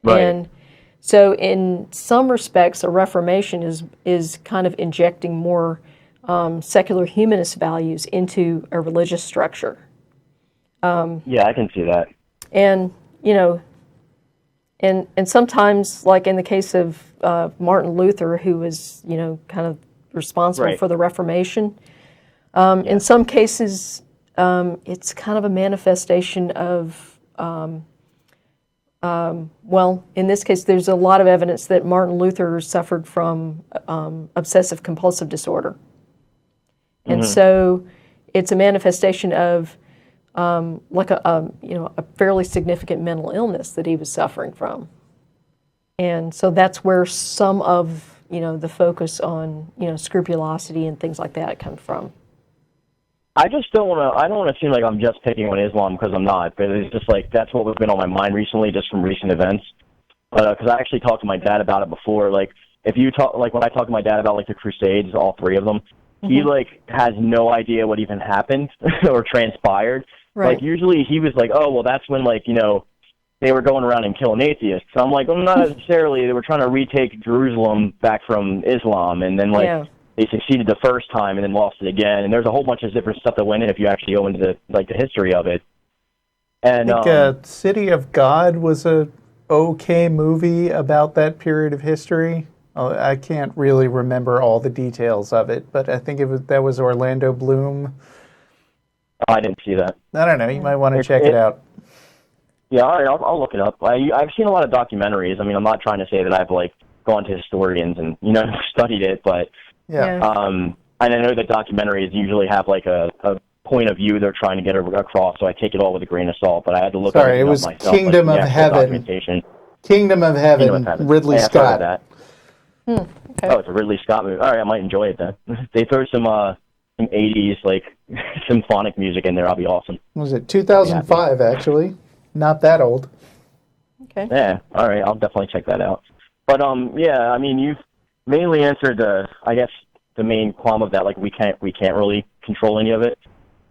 Right. And so in some respects, a reformation is kind of injecting more secular humanist values into a religious structure. Yeah, I can see that. And, and sometimes, like in the case of Martin Luther, who was, kind of responsible for the Reformation, in some cases, it's kind of a manifestation of, well, in this case, there's a lot of evidence that Martin Luther suffered from obsessive compulsive disorder. And so it's a manifestation of like a fairly significant mental illness that he was suffering from. And so that's where some of, the focus on, scrupulosity and things like that comes from. I just don't want to seem like I'm just picking on Islam, because I'm not, but it's just like that's what was been on my mind recently, just from recent events. But because I actually talked to my dad about it before, like if you talk, like when I talked to my dad about like the Crusades, all three of them, he like has no idea what even happened or transpired. Right. Like usually he was like, oh well, that's when like they were going around and killing atheists. So I'm like, well, not necessarily. They were trying to retake Jerusalem back from Islam, and then like they succeeded the first time and then lost it again. And there's a whole bunch of different stuff that went in if you actually go into the history of it. And I think City of God was a okay movie about that period of history. I can't really remember all the details of it, but I think that was Orlando Bloom. I didn't see that. I don't know. You might want to check it out. Yeah, all right, I'll look it up. I've seen a lot of documentaries. I mean, I'm not trying to say that I've like gone to historians and studied it, but and I know that documentaries usually have like a point of view they're trying to get across, so I take it all with a grain of salt. But I had to look. Sorry, it was myself, Kingdom of Heaven. Kingdom of Heaven. Ridley Scott. Okay. Oh, it's a Ridley Scott movie. All right, I might enjoy it then. They throw some 80s like symphonic music in there. I'll be awesome. Was it 2005 actually? Not that old. Okay. Yeah. All right, I'll definitely check that out. But yeah, I mean, you've mainly answered the main qualm of that. Like we can't really control any of it.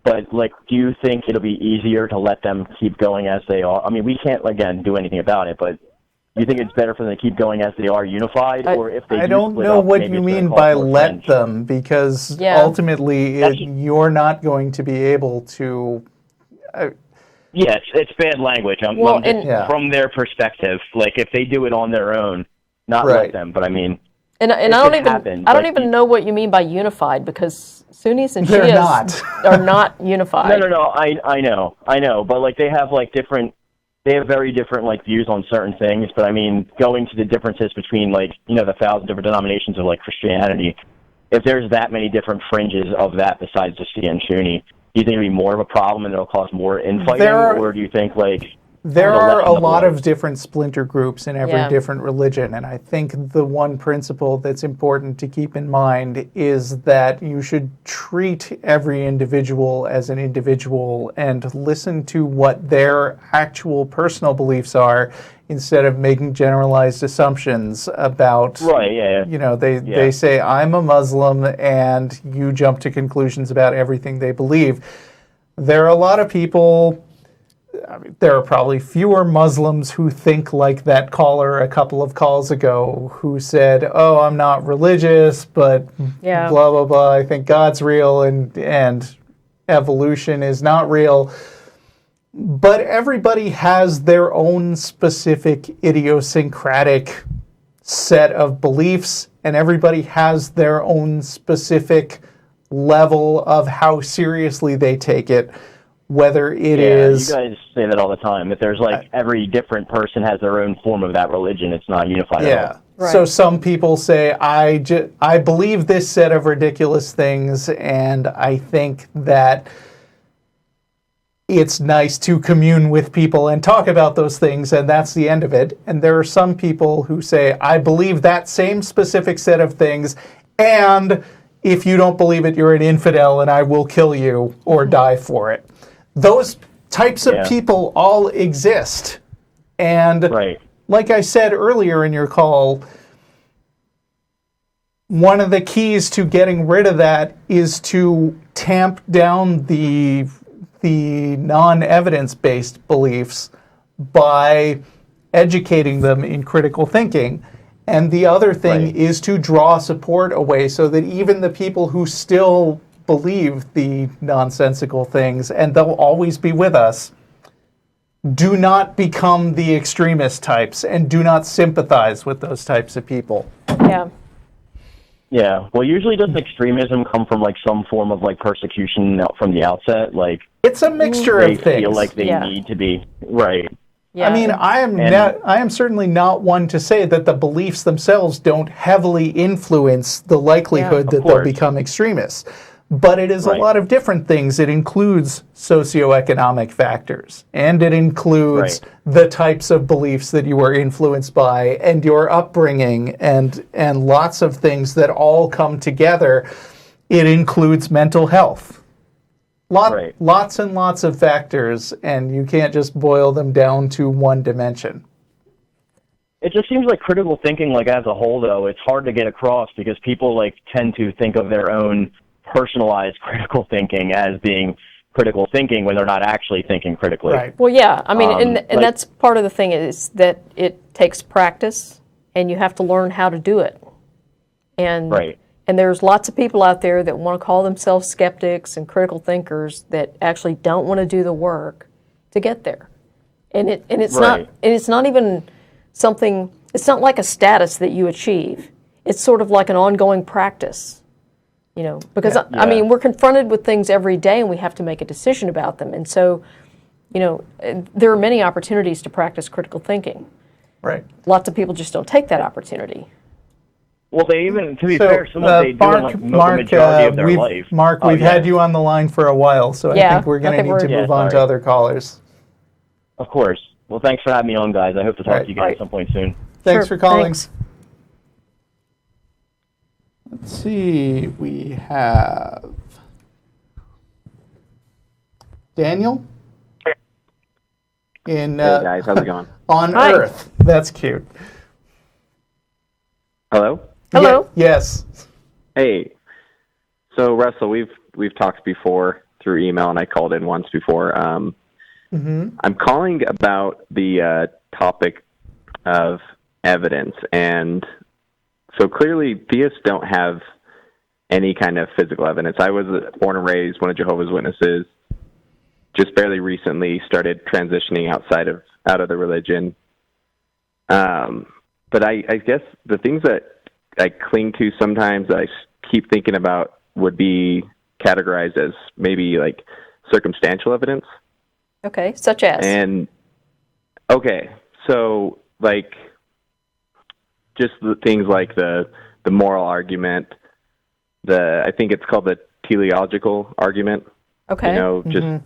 But like, do you think it'll be easier to let them keep going as they are? I mean, we can't again do anything about it, but. Do you think it's better for them to keep going as they are unified, or if they? I don't know what you mean by let them, because ultimately you're not going to be able to. Yeah, it's bad language. From their perspective, like if they do it on their own, not let them. But I mean, and I don't even know what you mean by unified, because Sunnis and Shias are not unified. No. I know, but like they have like different. They have very different like views on certain things, but I mean, going to the differences between like the 1,000 different denominations of like Christianity, if there's that many different fringes of that besides just Shia and Sunni, do you think it'll be more of a problem and it'll cause more infighting, or do you think like there are a lot of different splinter groups in every different religion, and I think the one principle that's important to keep in mind is that you should treat every individual as an individual and listen to what their actual personal beliefs are instead of making generalized assumptions about, they say, I'm a Muslim, and you jump to conclusions about everything they believe. There are a lot of people, I mean, there are probably fewer Muslims who think like that caller a couple of calls ago who said, oh, I'm not religious, but blah, blah, blah, I think God's real and evolution is not real. But everybody has their own specific idiosyncratic set of beliefs, and everybody has their own specific level of how seriously they take it, whether it is... You guys say that all the time, that there's like every different person has their own form of that religion. It's not unified at all. Right. So some people say, I believe this set of ridiculous things, and I think that it's nice to commune with people and talk about those things, and that's the end of it. And there are some people who say, I believe that same specific set of things, and if you don't believe it, you're an infidel, and I will kill you or die for it. Those types of people all exist. And like I said earlier in your call, one of the keys to getting rid of that is to tamp down the non-evidence-based beliefs by educating them in critical thinking. And the other thing is to draw support away so that even the people who still believe the nonsensical things, and they'll always be with us, do not become the extremist types and do not sympathize with those types of people. Yeah. Yeah. Well, usually doesn't extremism come from like some form of like persecution from the outset? Like it's a mixture of things. They feel like they need to be Yeah. I mean, I am certainly not one to say that the beliefs themselves don't heavily influence the likelihood that they'll become extremists. But it is a lot of different things. It includes socioeconomic factors, and it includes the types of beliefs that you were influenced by, and your upbringing, and lots of things that all come together. It includes mental health. Lots and lots of factors, and you can't just boil them down to one dimension. It just seems like critical thinking, like as a whole, though, it's hard to get across because people like tend to think of their own personalized critical thinking as being critical thinking when they're not actually thinking critically. Right. Well, yeah. I mean, and that's part of the thing is that it takes practice, and you have to learn how to do it. And and there's lots of people out there that want to call themselves skeptics and critical thinkers that actually don't want to do the work to get there. And it's not even something. It's not like a status that you achieve. It's sort of like an ongoing practice. You know, because I mean, we're confronted with things every day, and we have to make a decision about them. And so, you know, there are many opportunities to practice critical thinking. Right. Lots of people just don't take that opportunity. Well, they even, to be fair, some of they do in like the majority of their life. Mark, we've had you on the line for a while, so I think we're going to need to move on to other callers. Of course. Well, thanks for having me on, guys. I hope to talk to you guys at some point soon. Thanks for calling. Thanks. Let's see, we have Daniel in hey guys, how's it going? On Earth. That's cute. Hello? Hello. Yes. Hey. So Russell, we've talked before through email, and I called in once before. I'm calling about the topic of evidence, and so clearly, theists don't have any kind of physical evidence. I was born and raised one of Jehovah's Witnesses. Just barely recently started transitioning out of the religion. But I guess the things that I cling to sometimes that I keep thinking about would be categorized as maybe like circumstantial evidence. Okay, such as? So like just the things like the moral argument, I think it's called the teleological argument. Okay. You know, just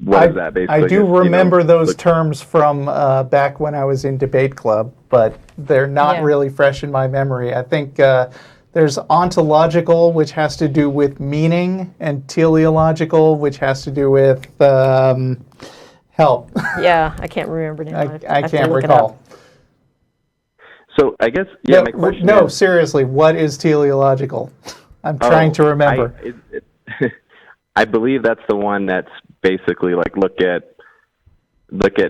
what is that basically? I do remember those terms from back when I was in debate club, but they're not really fresh in my memory. I think there's ontological, which has to do with meaning, and teleological, which has to do with help. Yeah, I can't remember now. I can't recall. So I guess, my question is, seriously, what is teleological? I'm trying to remember. I believe that's the one that's basically like look at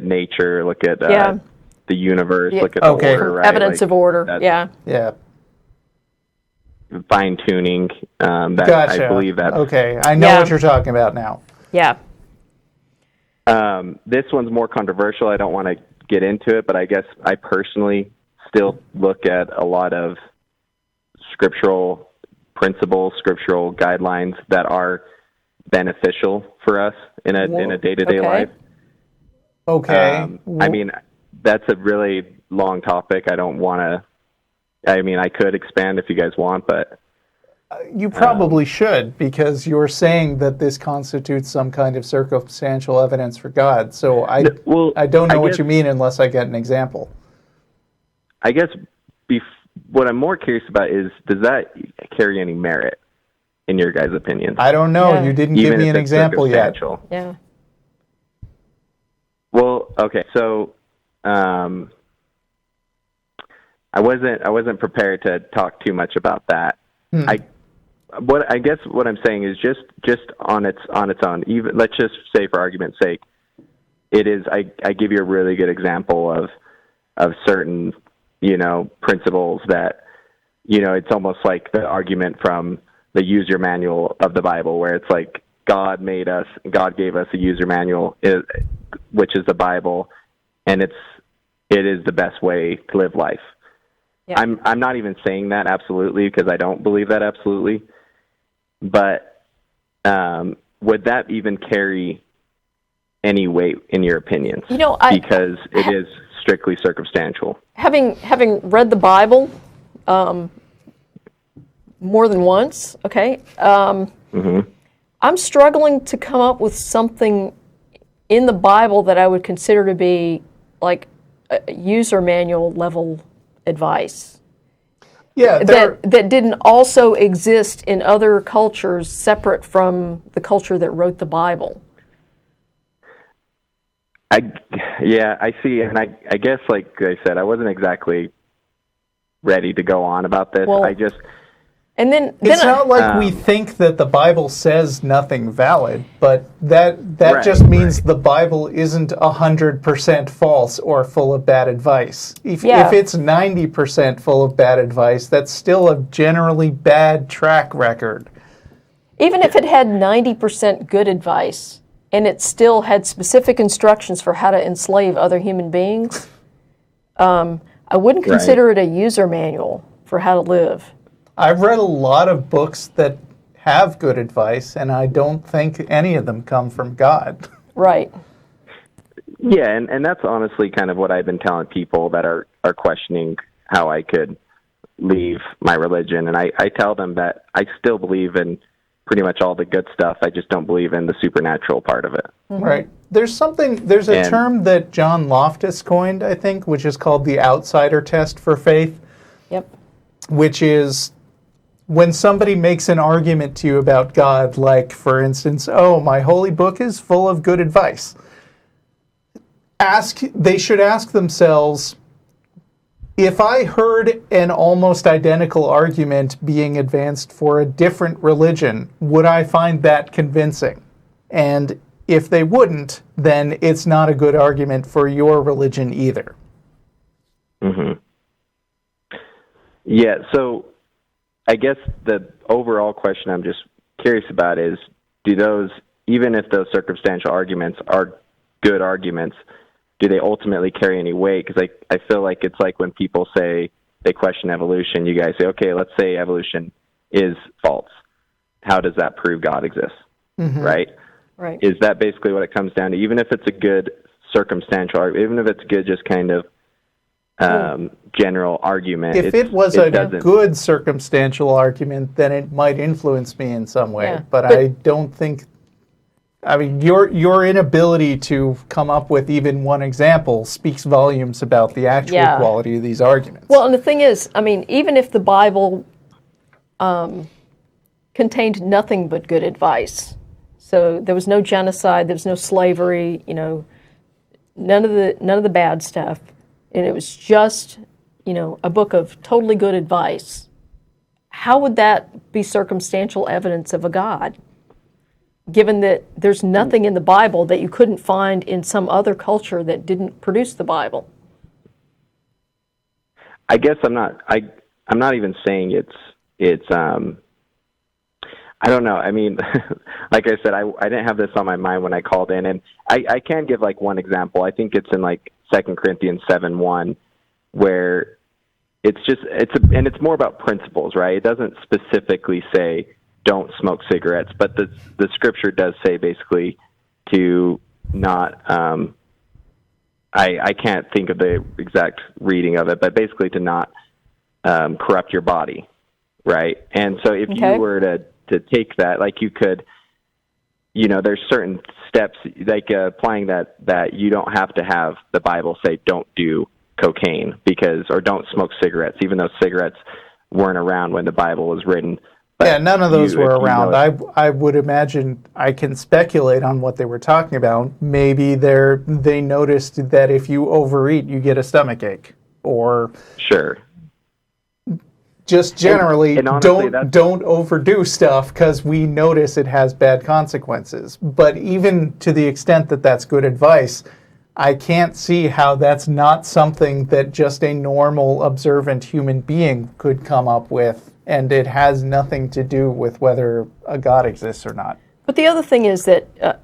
nature, look at the universe, look at the order, right? Evidence of order. Yeah. Fine tuning. Gotcha. I believe that. Okay, I know what you're talking about now. Yeah. This one's more controversial. I don't want to get into it, but I guess I personally still look at a lot of scriptural principles, scriptural guidelines that are beneficial for us in a day-to-day life. Okay. I mean, that's a really long topic. I don't want to. I mean, I could expand if you guys want, but you probably should, because you're saying that this constitutes some kind of circumstantial evidence for God. So I don't know what you mean unless I get an example. I guess what I'm more curious about is, does that carry any merit in your guys' opinions? I don't know. You didn't give me an example yet. Yeah. Well, okay, so I wasn't prepared to talk too much about that. I guess what I'm saying is just on its own. Even let's just say, for argument's sake, it is. I give you a really good example of certain principles that it's almost like the argument from the user manual of the Bible, where it's like God gave us a user manual, which is the Bible, and it is the best way to live life. Yeah. I'm not even saying that absolutely, because I don't believe that absolutely. But would that even carry any weight in your opinions? Because it is strictly circumstantial. Having read the Bible more than once, okay, I'm struggling to come up with something in the Bible that I would consider to be like a user manual level advice. Yeah, that didn't also exist in other cultures separate from the culture that wrote the Bible. I see, and I guess, like I said, I wasn't exactly ready to go on about this. Well, it's not like we think that the Bible says nothing valid, but that just means the Bible isn't 100% false or full of bad advice. If it's 90% full of bad advice, that's still a generally bad track record. Even if it had 90% good advice, and it still had specific instructions for how to enslave other human beings, I wouldn't consider it a user manual for how to live. I've read a lot of books that have good advice, and I don't think any of them come from God. Right. Yeah, and that's honestly kind of what I've been telling people that are questioning how I could leave my religion. And I tell them that I still believe in pretty much all the good stuff. I just don't believe in the supernatural part of it. Mm-hmm. Right. There's a term that John Loftus coined, I think, which is called the outsider test for faith. Yep. Which is when somebody makes an argument to you about God, like, for instance, my holy book is full of good advice. They should ask themselves, if I heard an almost identical argument being advanced for a different religion, would I find that convincing? And if they wouldn't, then it's not a good argument for your religion either. Mm-hmm. Yeah, so I guess the overall question I'm just curious about is, do those, even if those circumstantial arguments are good arguments, do they ultimately carry any weight? Because I feel like it's like when people say they question evolution, you guys say, okay, let's say evolution is false. How does that prove God exists? Mm-hmm. Right? Right. Is that basically what it comes down to? Even if it's a good circumstantial argument, even if it's good just kind of general argument. If it was a good circumstantial argument, then it might influence me in some way. Yeah, but I don't think. I mean, your inability to come up with even one example speaks volumes about the actual quality of these arguments. Well, and the thing is, I mean, even if the Bible contained nothing but good advice, so there was no genocide, there was no slavery, none of the bad stuff. And it was just, a book of totally good advice. How would that be circumstantial evidence of a God? given that there's nothing in the Bible that you couldn't find in some other culture that didn't produce the Bible. I guess I'm not even saying it's I don't know. I mean, like I said, I didn't have this on my mind when I called in, and I can give like one example. I think it's in like 2 Corinthians 7:1, where it's more about principles, right? It doesn't specifically say don't smoke cigarettes, but the scripture does say basically to not. I can't think of the exact reading of it, but basically to not corrupt your body, right? And so if you were to take that, like you could, there's certain steps, like applying that you don't have to have the Bible say don't do cocaine or don't smoke cigarettes, even though cigarettes weren't around when the Bible was written. But yeah, none of those were around. I would imagine, I can speculate on what they were talking about. Maybe they noticed that if you overeat, you get a stomachache, or sure. Just generally, and honestly, don't overdo stuff because we notice it has bad consequences. But even to the extent that that's good advice, I can't see how that's not something that just a normal, observant human being could come up with, and it has nothing to do with whether a God exists or not. But the other thing is that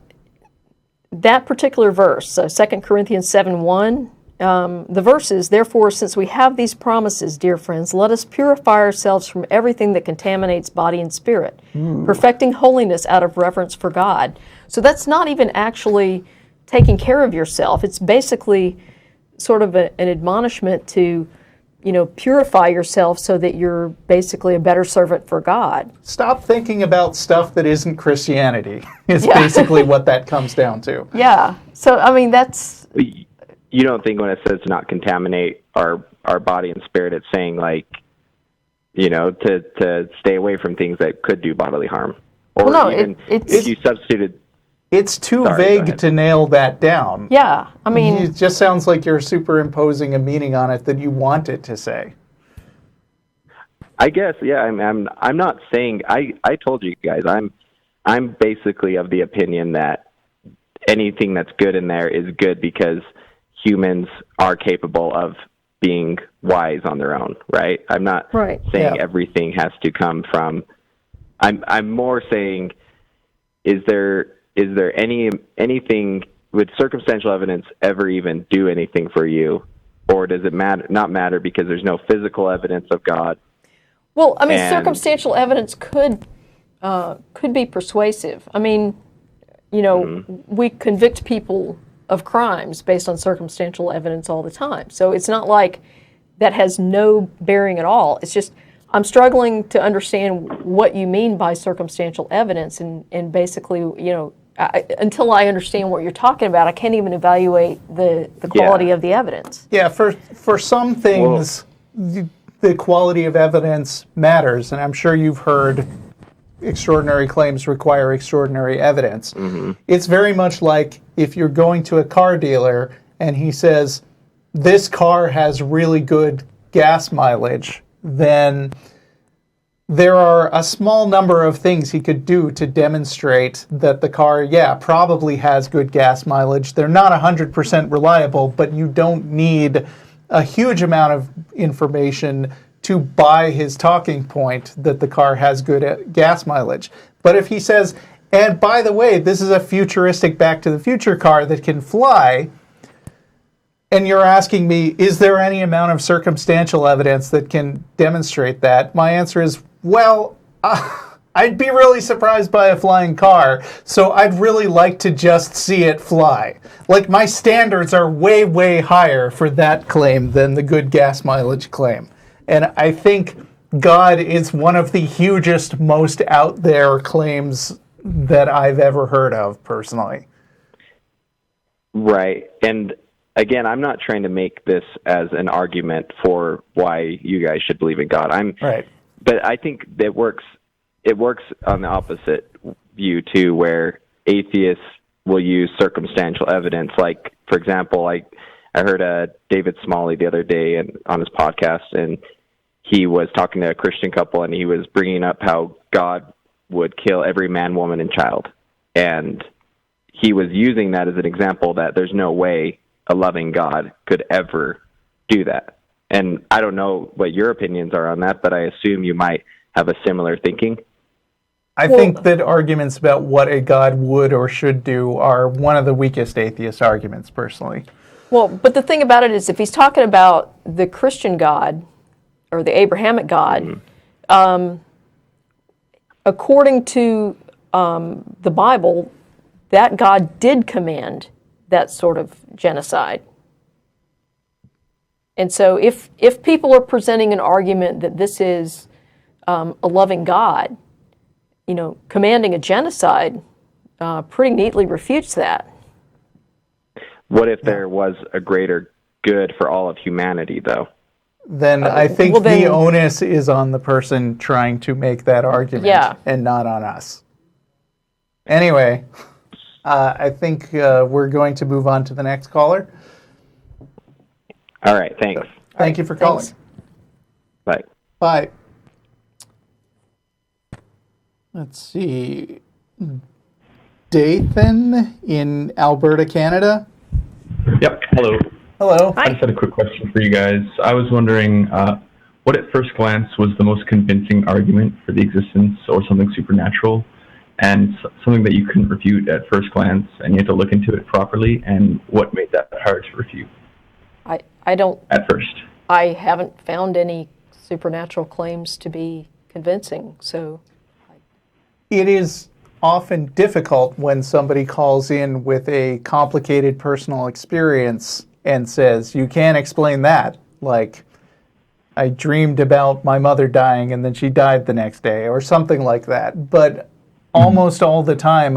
that particular verse, 2 Corinthians 7:1, the verse is, therefore, since we have these promises, dear friends, let us purify ourselves from everything that contaminates body and spirit, perfecting holiness out of reverence for God. So that's not even actually taking care of yourself. It's basically sort of an admonishment to, purify yourself so that you're basically a better servant for God. Stop thinking about stuff that isn't Christianity is basically what that comes down to. Yeah. So, I mean, that's... You don't think when it says to not contaminate our body and spirit, it's saying like, to stay away from things that could do bodily harm? Or well, no, even if you substituted... It's too vague to nail that down. Yeah, I mean... It just sounds like you're superimposing a meaning on it that you want it to say. I guess, yeah, I'm not saying... I told you guys, I'm basically of the opinion that anything that's good in there is good because humans are capable of being wise on their own, right? I'm not saying everything has to come from... I'm more saying, is there anything, would circumstantial evidence ever even do anything for you? Or does it not matter because there's no physical evidence of God? Well, I mean, circumstantial evidence could be persuasive. I mean, we convict people of crimes based on circumstantial evidence all the time. So it's not like that has no bearing at all. It's just, I'm struggling to understand what you mean by circumstantial evidence, and basically, until I understand what you're talking about, I can't even evaluate the quality of the evidence. Yeah, for some things, the quality of evidence matters, and I'm sure you've heard extraordinary claims require extraordinary evidence. Mm-hmm. It's very much like if you're going to a car dealer and he says, this car has really good gas mileage, then there are a small number of things he could do to demonstrate that the car, probably has good gas mileage. They're not 100% reliable, but you don't need a huge amount of information to buy his talking point that the car has good gas mileage. But if he says, and by the way, this is a futuristic Back to the Future car that can fly, and you're asking me, is there any amount of circumstantial evidence that can demonstrate that? My answer is, well, I'd be really surprised by a flying car, so I'd really like to just see it fly. Like, my standards are way, way higher for that claim than the good gas mileage claim. And I think God is one of the hugest, most out there claims that I've ever heard of, personally. Right. And again, I'm not trying to make this as an argument for why you guys should believe in God. Right. But I think that it works on the opposite view, too, where atheists will use circumstantial evidence. Like, for example, I heard David Smalley the other day on his podcast, and he was talking to a Christian couple, and he was bringing up how God would kill every man, woman, and child. And he was using that as an example that there's no way a loving God could ever do that. And I don't know what your opinions are on that, but I assume you might have a similar thinking. I think that arguments about what a God would or should do are one of the weakest atheist arguments, personally. Well, but the thing about it is, if he's talking about the Christian God or the Abrahamic God, according to the Bible, that God did command that sort of genocide. And so if people are presenting an argument that this is a loving God, commanding a genocide pretty neatly refutes that. What if there was a greater good for all of humanity, though? Then I think the onus is on the person trying to make that argument and not on us. Anyway, I think we're going to move on to the next caller. All right, thanks. Thank you for calling. Thanks. Bye. Bye. Let's see. Dathan in Alberta, Canada. Yep. Hello. Hello. Hi. I just had a quick question for you guys. I was wondering what at first glance was the most convincing argument for the existence or something supernatural, and something that you couldn't refute at first glance and you had to look into it properly, and what made that hard to refute? I don't... At first. I haven't found any supernatural claims to be convincing, so... It is often difficult when somebody calls in with a complicated personal experience and says, you can't explain that. Like, I dreamed about my mother dying and then she died the next day, or something like that. But almost all the time,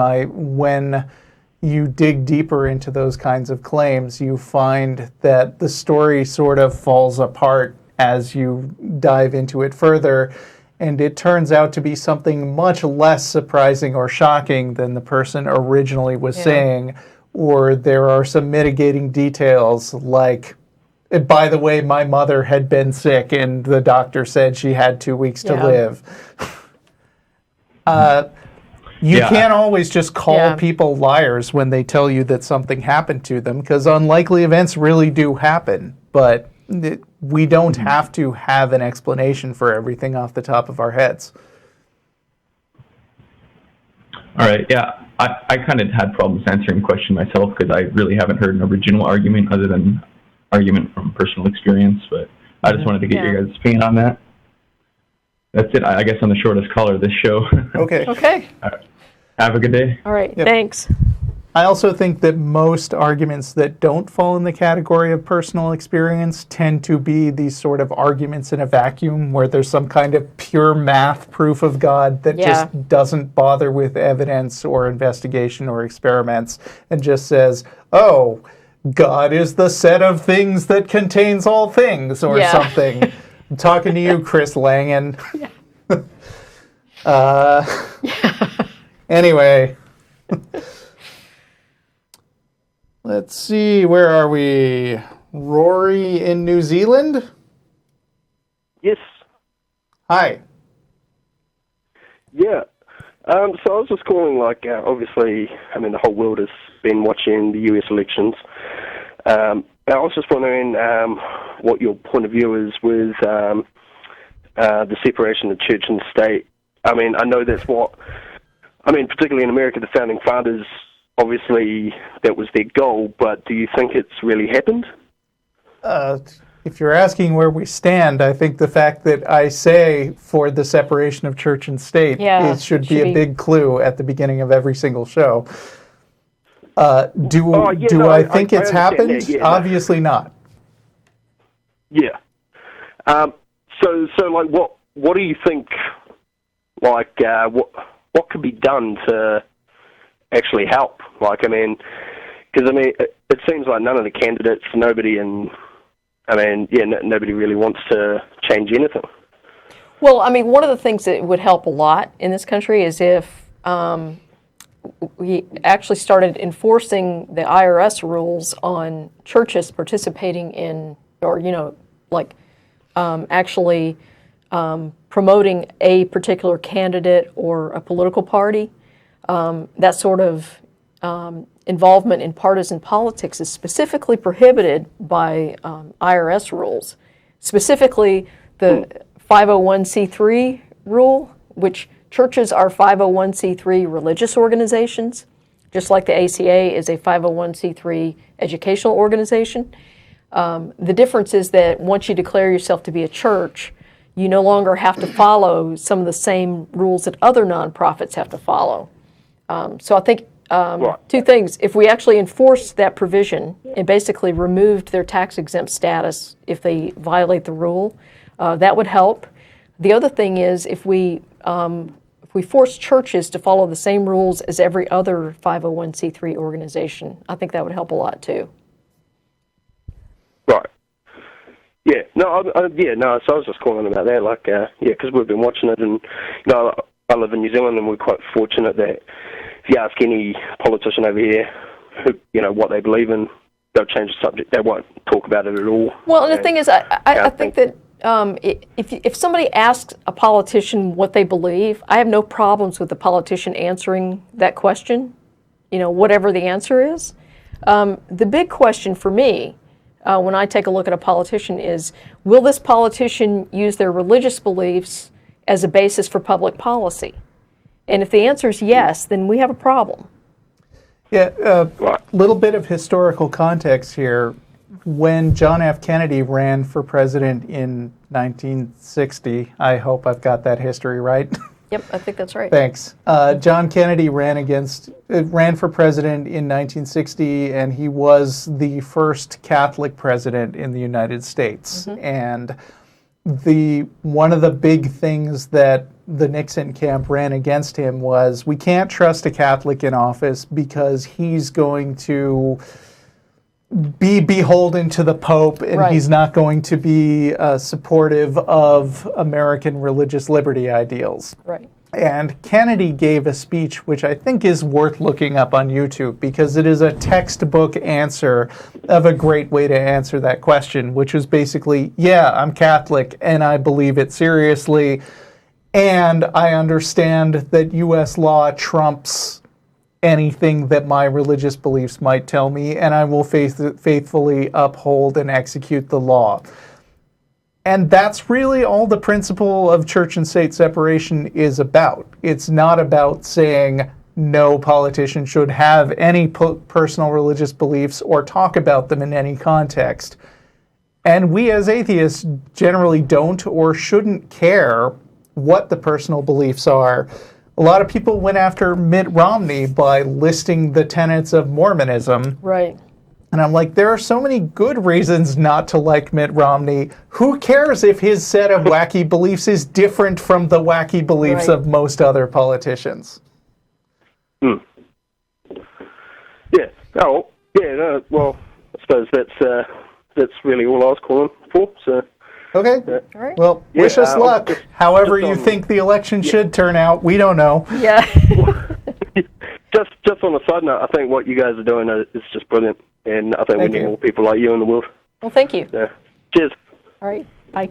when you dig deeper into those kinds of claims, you find that the story sort of falls apart as you dive into it further. And it turns out to be something much less surprising or shocking than the person originally was saying. Or there are some mitigating details like, by the way, my mother had been sick and the doctor said she had 2 weeks to live. You can't always just call people liars when they tell you that something happened to them, because unlikely events really do happen. But we don't have to have an explanation for everything off the top of our heads. All right, yeah. I kind of had problems answering the question myself because I really haven't heard an original argument other than argument from personal experience, but I just wanted to get your guys' opinion on that. That's it. I guess I'm the shortest caller of this show. Okay. Okay. All right. Have a good day. All right, thanks. I also think that most arguments that don't fall in the category of personal experience tend to be these sort of arguments in a vacuum where there's some kind of pure math proof of God that just doesn't bother with evidence or investigation or experiments and just says, oh, God is the set of things that contains all things or something. I'm talking to you, Chris Langan. Anyway. Let's see, where are we? Rory in New Zealand? Yes. Hi. Yeah. So I was just calling, obviously, the whole world has been watching the US elections. I was just wondering what your point of view is with the separation of church and state. I know that's particularly in America, the founding fathers, obviously that was their goal, but do you think it's really happened? If you're asking where we stand, I think the fact that I say for the separation of church and state should be a big clue at the beginning of every single show. Do I think it's happened? Yeah, Obviously not. Yeah. What do you think, what could be done to actually help? Because it seems like none of the candidates, nobody really wants to change anything. Well, one of the things that would help a lot in this country is if we actually started enforcing the IRS rules on churches participating in, or, actually promoting a particular candidate or a political party. that sort of involvement in partisan politics is specifically prohibited by IRS rules, specifically the 501c3 rule, which churches are 501c3 religious organizations, just like the ACA is a 501c3 educational organization. The difference is that once you declare yourself to be a church, you no longer have to follow some of the same rules that other nonprofits have to follow. So I think two things. If we actually enforced that provision and basically removed their tax-exempt status if they violate the rule, that would help. The other thing is if we force churches to follow the same rules as every other 501c3 organization, I think that would help a lot too. Right. Yeah. No. So I was just calling about that. Because we've been watching it, and I live in New Zealand, and we're quite fortunate that if you ask any politician over here, what they believe in, they'll change the subject. They won't talk about it at all. Well, and the thing is, I think that if somebody asks a politician what they believe, I have no problems with the politician answering that question, whatever the answer is. The big question for me, when I take a look at a politician is, will this politician use their religious beliefs as a basis for public policy? And if the answer is yes, then we have a problem. Yeah, a little bit of historical context here. When John F. Kennedy ran for president in 1960, I hope I've got that history right. Yep, I think that's right. Thanks. John Kennedy ran for president in 1960, and he was the first Catholic president in the United States. Mm-hmm. And one of the big things that the Nixon camp ran against him was, we can't trust a Catholic in office because he's going to be beholden to the Pope, and right. He's not going to be supportive of American religious liberty ideals. Right. And Kennedy gave a speech which I think is worth looking up on YouTube, because it is a textbook answer of a great way to answer that question, which was basically, yeah, I'm Catholic and I believe it seriously, and I understand that U.S. law trumps anything that my religious beliefs might tell me, and I will faithfully uphold and execute the law. And that's really all the principle of church and state separation is about. It's not about saying no politician should have any personal religious beliefs or talk about them in any context. And we as atheists generally don't or shouldn't care what the personal beliefs are. A lot of people went after Mitt Romney by listing the tenets of Mormonism. Right. And I'm like, there are so many good reasons not to like Mitt Romney. Who cares if his set of wacky beliefs is different from the wacky beliefs of most other politicians? Yeah. Oh, yeah. No, well, I suppose that's really all I was calling for. So. Okay. All right. Well, wish us luck. However you think the election should turn out, we don't know. Yeah. just on a side note, I think what you guys are doing is just brilliant, and I think we need more people like you in the world. Well, thank you. Yeah. Cheers. All right. Bye.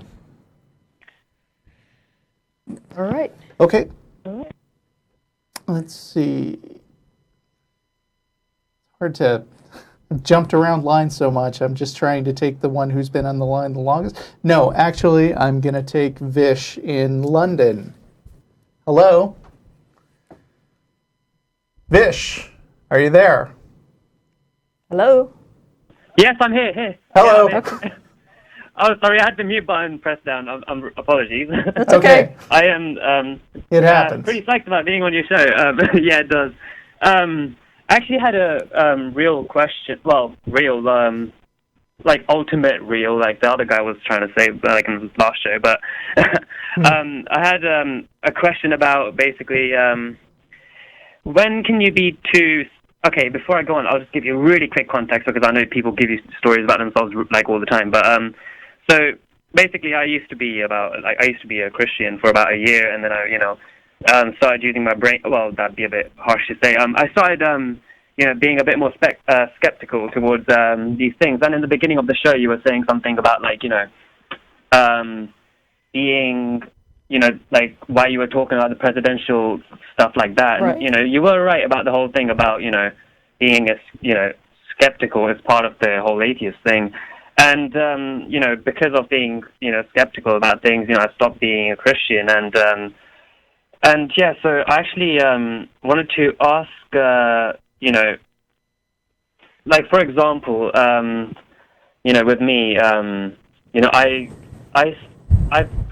All right. Okay. All right. Let's see. It's hard to... jumped around lines so much. I'm just trying to take the one who's been on the line the longest. No, actually, I'm going to take Vish in London. Hello? Vish, are you there? Hello? Yes, I'm here. Hello. Yeah, I'm here. Oh, sorry, I had the mute button pressed down. Apologies. That's okay. I am it happens. Pretty psyched about being on your show. Yeah, it does. I actually had a real question. Well, real, like ultimate real, like the other guy was trying to say, like in the last show. But I had a question about basically when can you be too. Okay, before I go on, I'll just give you a really quick context because I know people give you stories about themselves like all the time. But so basically, I used to be a Christian for about a year, and then I started using my brain. Well, that'd be a bit harsh to say. I started, being a bit more skeptical towards these things. And in the beginning of the show, you were saying something about being, like why you were talking about the presidential stuff like that. Right. And, you were right about the whole thing about, being, skeptical is part of the whole atheist thing. And, because of being, skeptical about things, I stopped being a Christian. And yeah, so I actually wanted to ask, like, for example, with me, I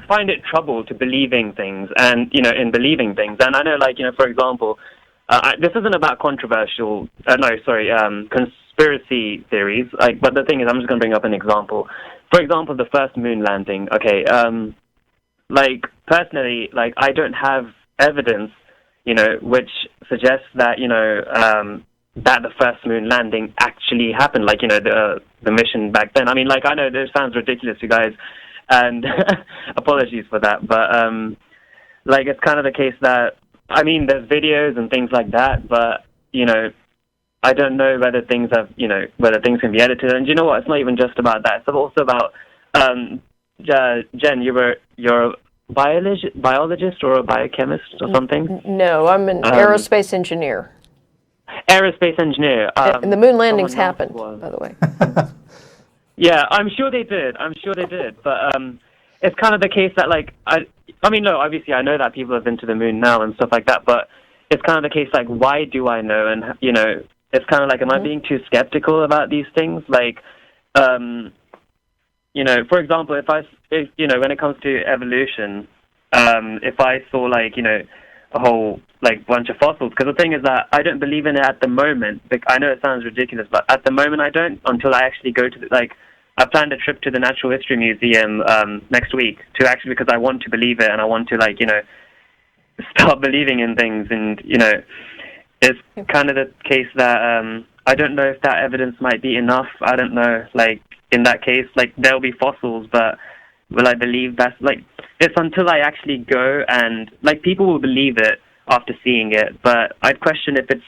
find it trouble to believing things and, in believing things. And I know, like, for example, this isn't about controversial, conspiracy theories. Like, but the thing is, I'm just going to bring up an example. For example, the first moon landing. Okay, like, personally, like, I don't have evidence, which suggests that, that the first moon landing actually happened, like, the mission back then. I mean, like, I know this sounds ridiculous, you guys, and apologies for that, but, like, it's kind of the case that, I mean, there's videos and things like that, but, I don't know whether things have, whether things can be edited, and you know what, it's not even just about that, it's also about, Jen, you're a biologist or a biochemist or something? No, I'm an aerospace engineer. Aerospace engineer. And the moon landings happened, by the way. Yeah, I'm sure they did. But it's kind of the case that, like, I mean, no, obviously I know that people have been to the moon now and stuff like that, but it's kind of the case, like, why do I know? And, it's kind of like, am I being too skeptical about these things? Like, for example, if when it comes to evolution, if I saw, like, a whole, like, bunch of fossils, because the thing is that I don't believe in it at the moment. Like, I know it sounds ridiculous, but at the moment I don't, until I actually go to I planned a trip to the Natural History Museum next week because I want to believe it, and I want to, like, start believing in things. And, it's kind of the case that I don't know if that evidence might be enough. I don't know. Like, in that case, like, there'll be fossils, but will I believe that's, like, it's until I actually go and, like, people will believe it after seeing it, but I'd question if it's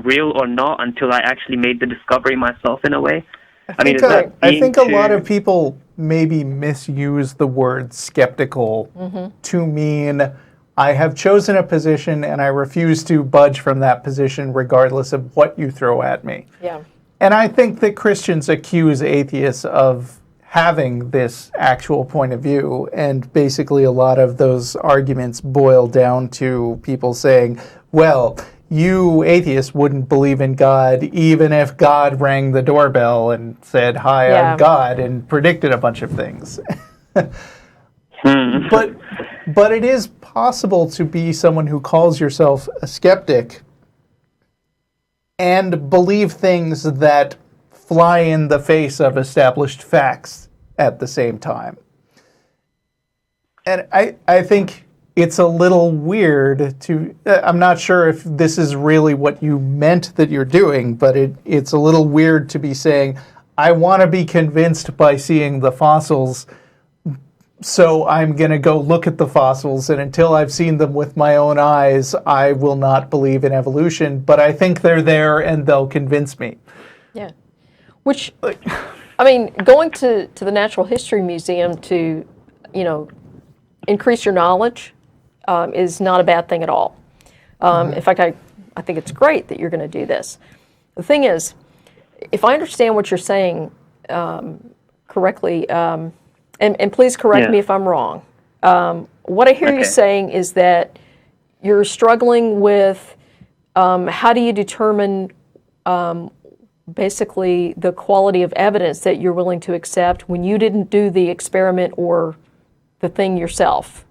real or not until I actually made the discovery myself, in a way. I think a lot of people maybe misuse the word skeptical to mean I have chosen a position and I refuse to budge from that position regardless of what you throw at me. Yeah. And I think that Christians accuse atheists of having this actual point of view, and basically a lot of those arguments boil down to people saying, well, you atheists wouldn't believe in God even if God rang the doorbell and said, hi, I'm God, and predicted a bunch of things. But it is possible to be someone who calls yourself a skeptic and believe things that fly in the face of established facts at the same time. And I think it's a little weird to, I'm not sure if this is really what you meant that you're doing, but it's a little weird to be saying, I want to be convinced by seeing the fossils, so I'm going to go look at the fossils, and until I've seen them with my own eyes, I will not believe in evolution, but I think they're there and they'll convince me. Yeah. Which, I mean, going to the Natural History Museum to, increase your knowledge is not a bad thing at all. In fact, I think it's great that you're going to do this. The thing is, if I understand what you're saying correctly, and please correct me if I'm wrong, what I hear you saying is that you're struggling with how do you determine basically the quality of evidence that you're willing to accept when you didn't do the experiment or the thing yourself.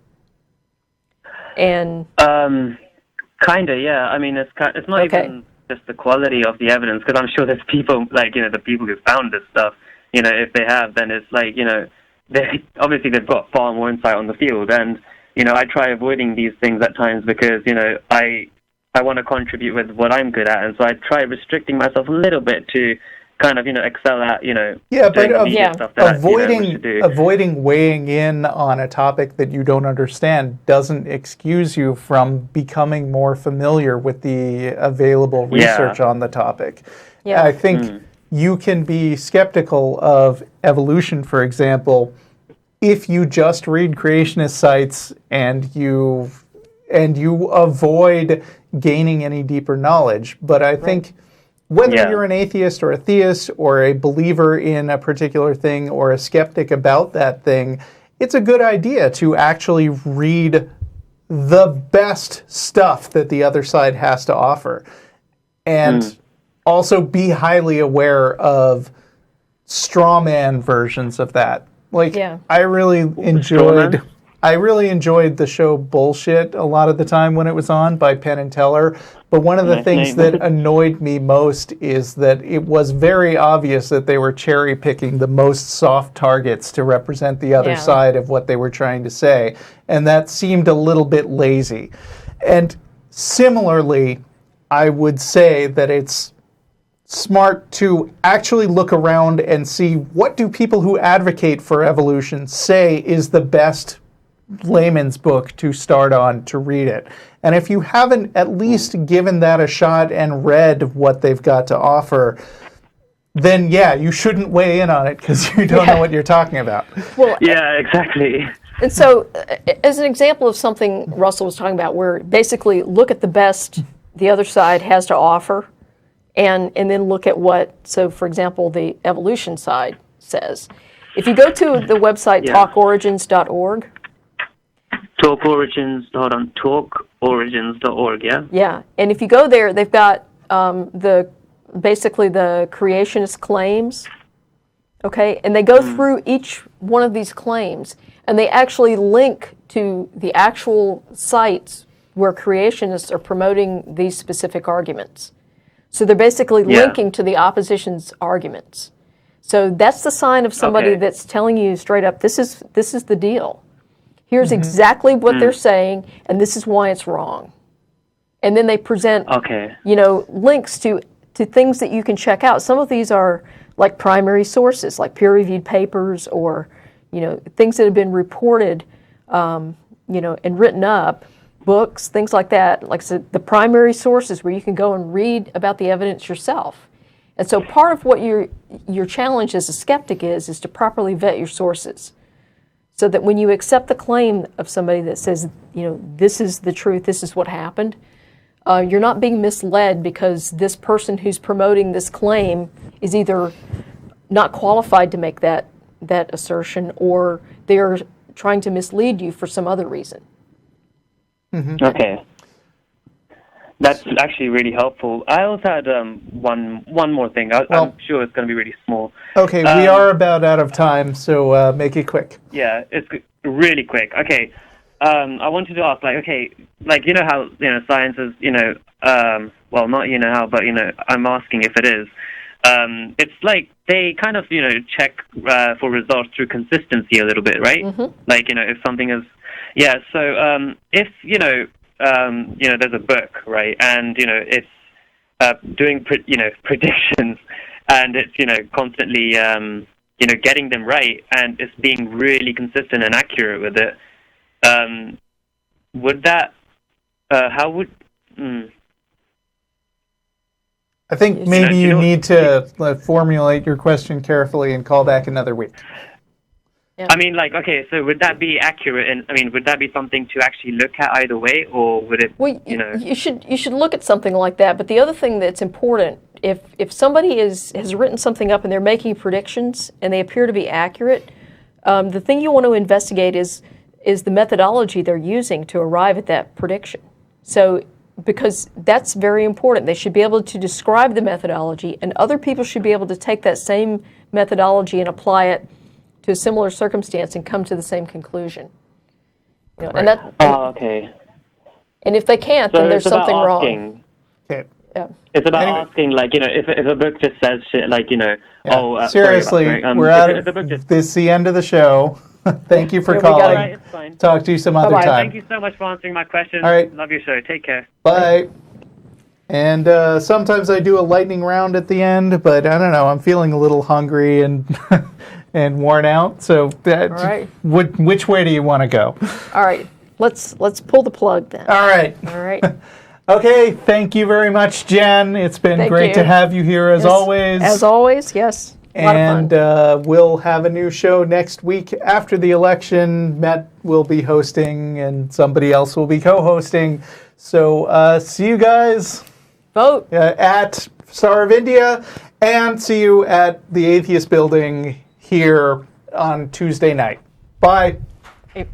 And kinda, yeah. I mean, it's not even just the quality of the evidence, because I'm sure there's people like the people who found this stuff. If they have, then it's like they've got far more insight on the field, and I try avoiding these things at times because I want to contribute with what I'm good at, and so I try restricting myself a little bit to kind of excel at stuff that avoiding weighing in on a topic that you don't understand doesn't excuse you from becoming more familiar with the available research on the topic. Yeah. I think you can be skeptical of evolution, for example, if you just read creationist sites and you avoid gaining any deeper knowledge. But I think whether you're an atheist or a theist or a believer in a particular thing or a skeptic about that thing, it's a good idea to actually read the best stuff that the other side has to offer. And also be highly aware of straw man versions of that. Like, I really enjoyed the show Bullshit a lot of the time when it was on by Penn and Teller. But one of the things that annoyed me most is that it was very obvious that they were cherry picking the most soft targets to represent the other side of what they were trying to say. And that seemed a little bit lazy. And similarly, I would say that it's smart to actually look around and see what do people who advocate for evolution say is the best layman's book to start on to read it. And if you haven't at least given that a shot and read what they've got to offer, then you shouldn't weigh in on it because you don't know what you're talking about. Well, exactly. And so, as an example of something Russell was talking about, where basically look at the best the other side has to offer, and then look at what, so for example, the evolution side says. If you go to the website talkorigins.org. Talkorigins.org, yeah? Yeah, and if you go there, they've got basically the creationist claims, okay? And they go through each one of these claims, and they actually link to the actual sites where creationists are promoting these specific arguments. So they're basically linking to the opposition's arguments. So that's the sign of somebody that's telling you straight up, this is the deal. Here's exactly what they're saying, and this is why it's wrong. And then they present, links to things that you can check out. Some of these are like primary sources, like peer-reviewed papers, or things that have been reported, and written up, books, things like that. Like I said, the primary sources where you can go and read about the evidence yourself. And so part of what your challenge as a skeptic is to properly vet your sources, so that when you accept the claim of somebody that says, this is the truth, this is what happened, you're not being misled because this person who's promoting this claim is either not qualified to make that assertion, or they're trying to mislead you for some other reason. Okay. That's actually really helpful. I also had one more thing. I'm sure it's going to be really small. Okay, we are about out of time, so make it quick. Yeah, it's really quick. Okay, I wanted to ask, how science is, well, not how, but I'm asking if it is. It's like they kind of check for results through consistency a little bit, right? Like if something is, So if there's a book, right, and it's doing predictions, and it's constantly getting them right, and it's being really consistent and accurate with it. Would that? How would? I think maybe you need to formulate your question carefully and call back another week. Yeah. I mean, so would that be accurate? And would that be something to actually look at either way, or would it? Well, you should look at something like that. But the other thing that's important, if somebody has written something up and they're making predictions and they appear to be accurate, the thing you want to investigate is the methodology they're using to arrive at that prediction. So, because that's very important, they should be able to describe the methodology, and other people should be able to take that same methodology and apply it to a similar circumstance and come to the same conclusion. And that. Okay. And if they can't, then there's something wrong. Okay. Yeah. It's about asking, if a book just says shit, seriously, we're out. This is the end of the show. Thank you for calling. Right, it's fine. Talk to you some other time. Thank you so much for answering my questions. All right. Love your show. Take care. Bye. And sometimes I do a lightning round at the end, but I don't know. I'm feeling a little hungry and and worn out. So which way do you want to go? All right. Let's pull the plug then. All right. Okay. Thank you very much, Jen. It's been great to have you here as always. As always, yes. And we'll have a new show next week after the election. Matt will be hosting and somebody else will be co-hosting. So see you guys. Vote. At Star of India. And see you at the Atheist Building here on Tuesday night. Bye. Hey.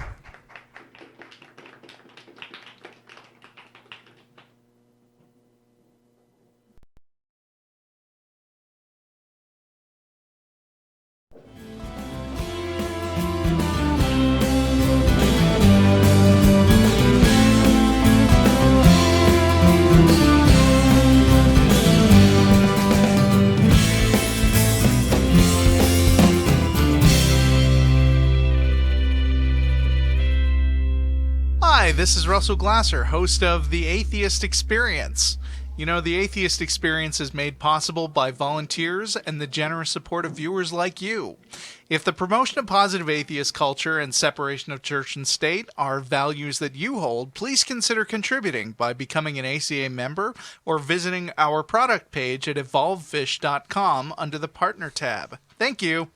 Hi, this is Russell Glasser, host of The Atheist Experience. You know, The Atheist Experience is made possible by volunteers and the generous support of viewers like you. If the promotion of positive atheist culture and separation of church and state are values that you hold, please consider contributing by becoming an ACA member or visiting our product page at evolvevish.com under the Partner tab. Thank you.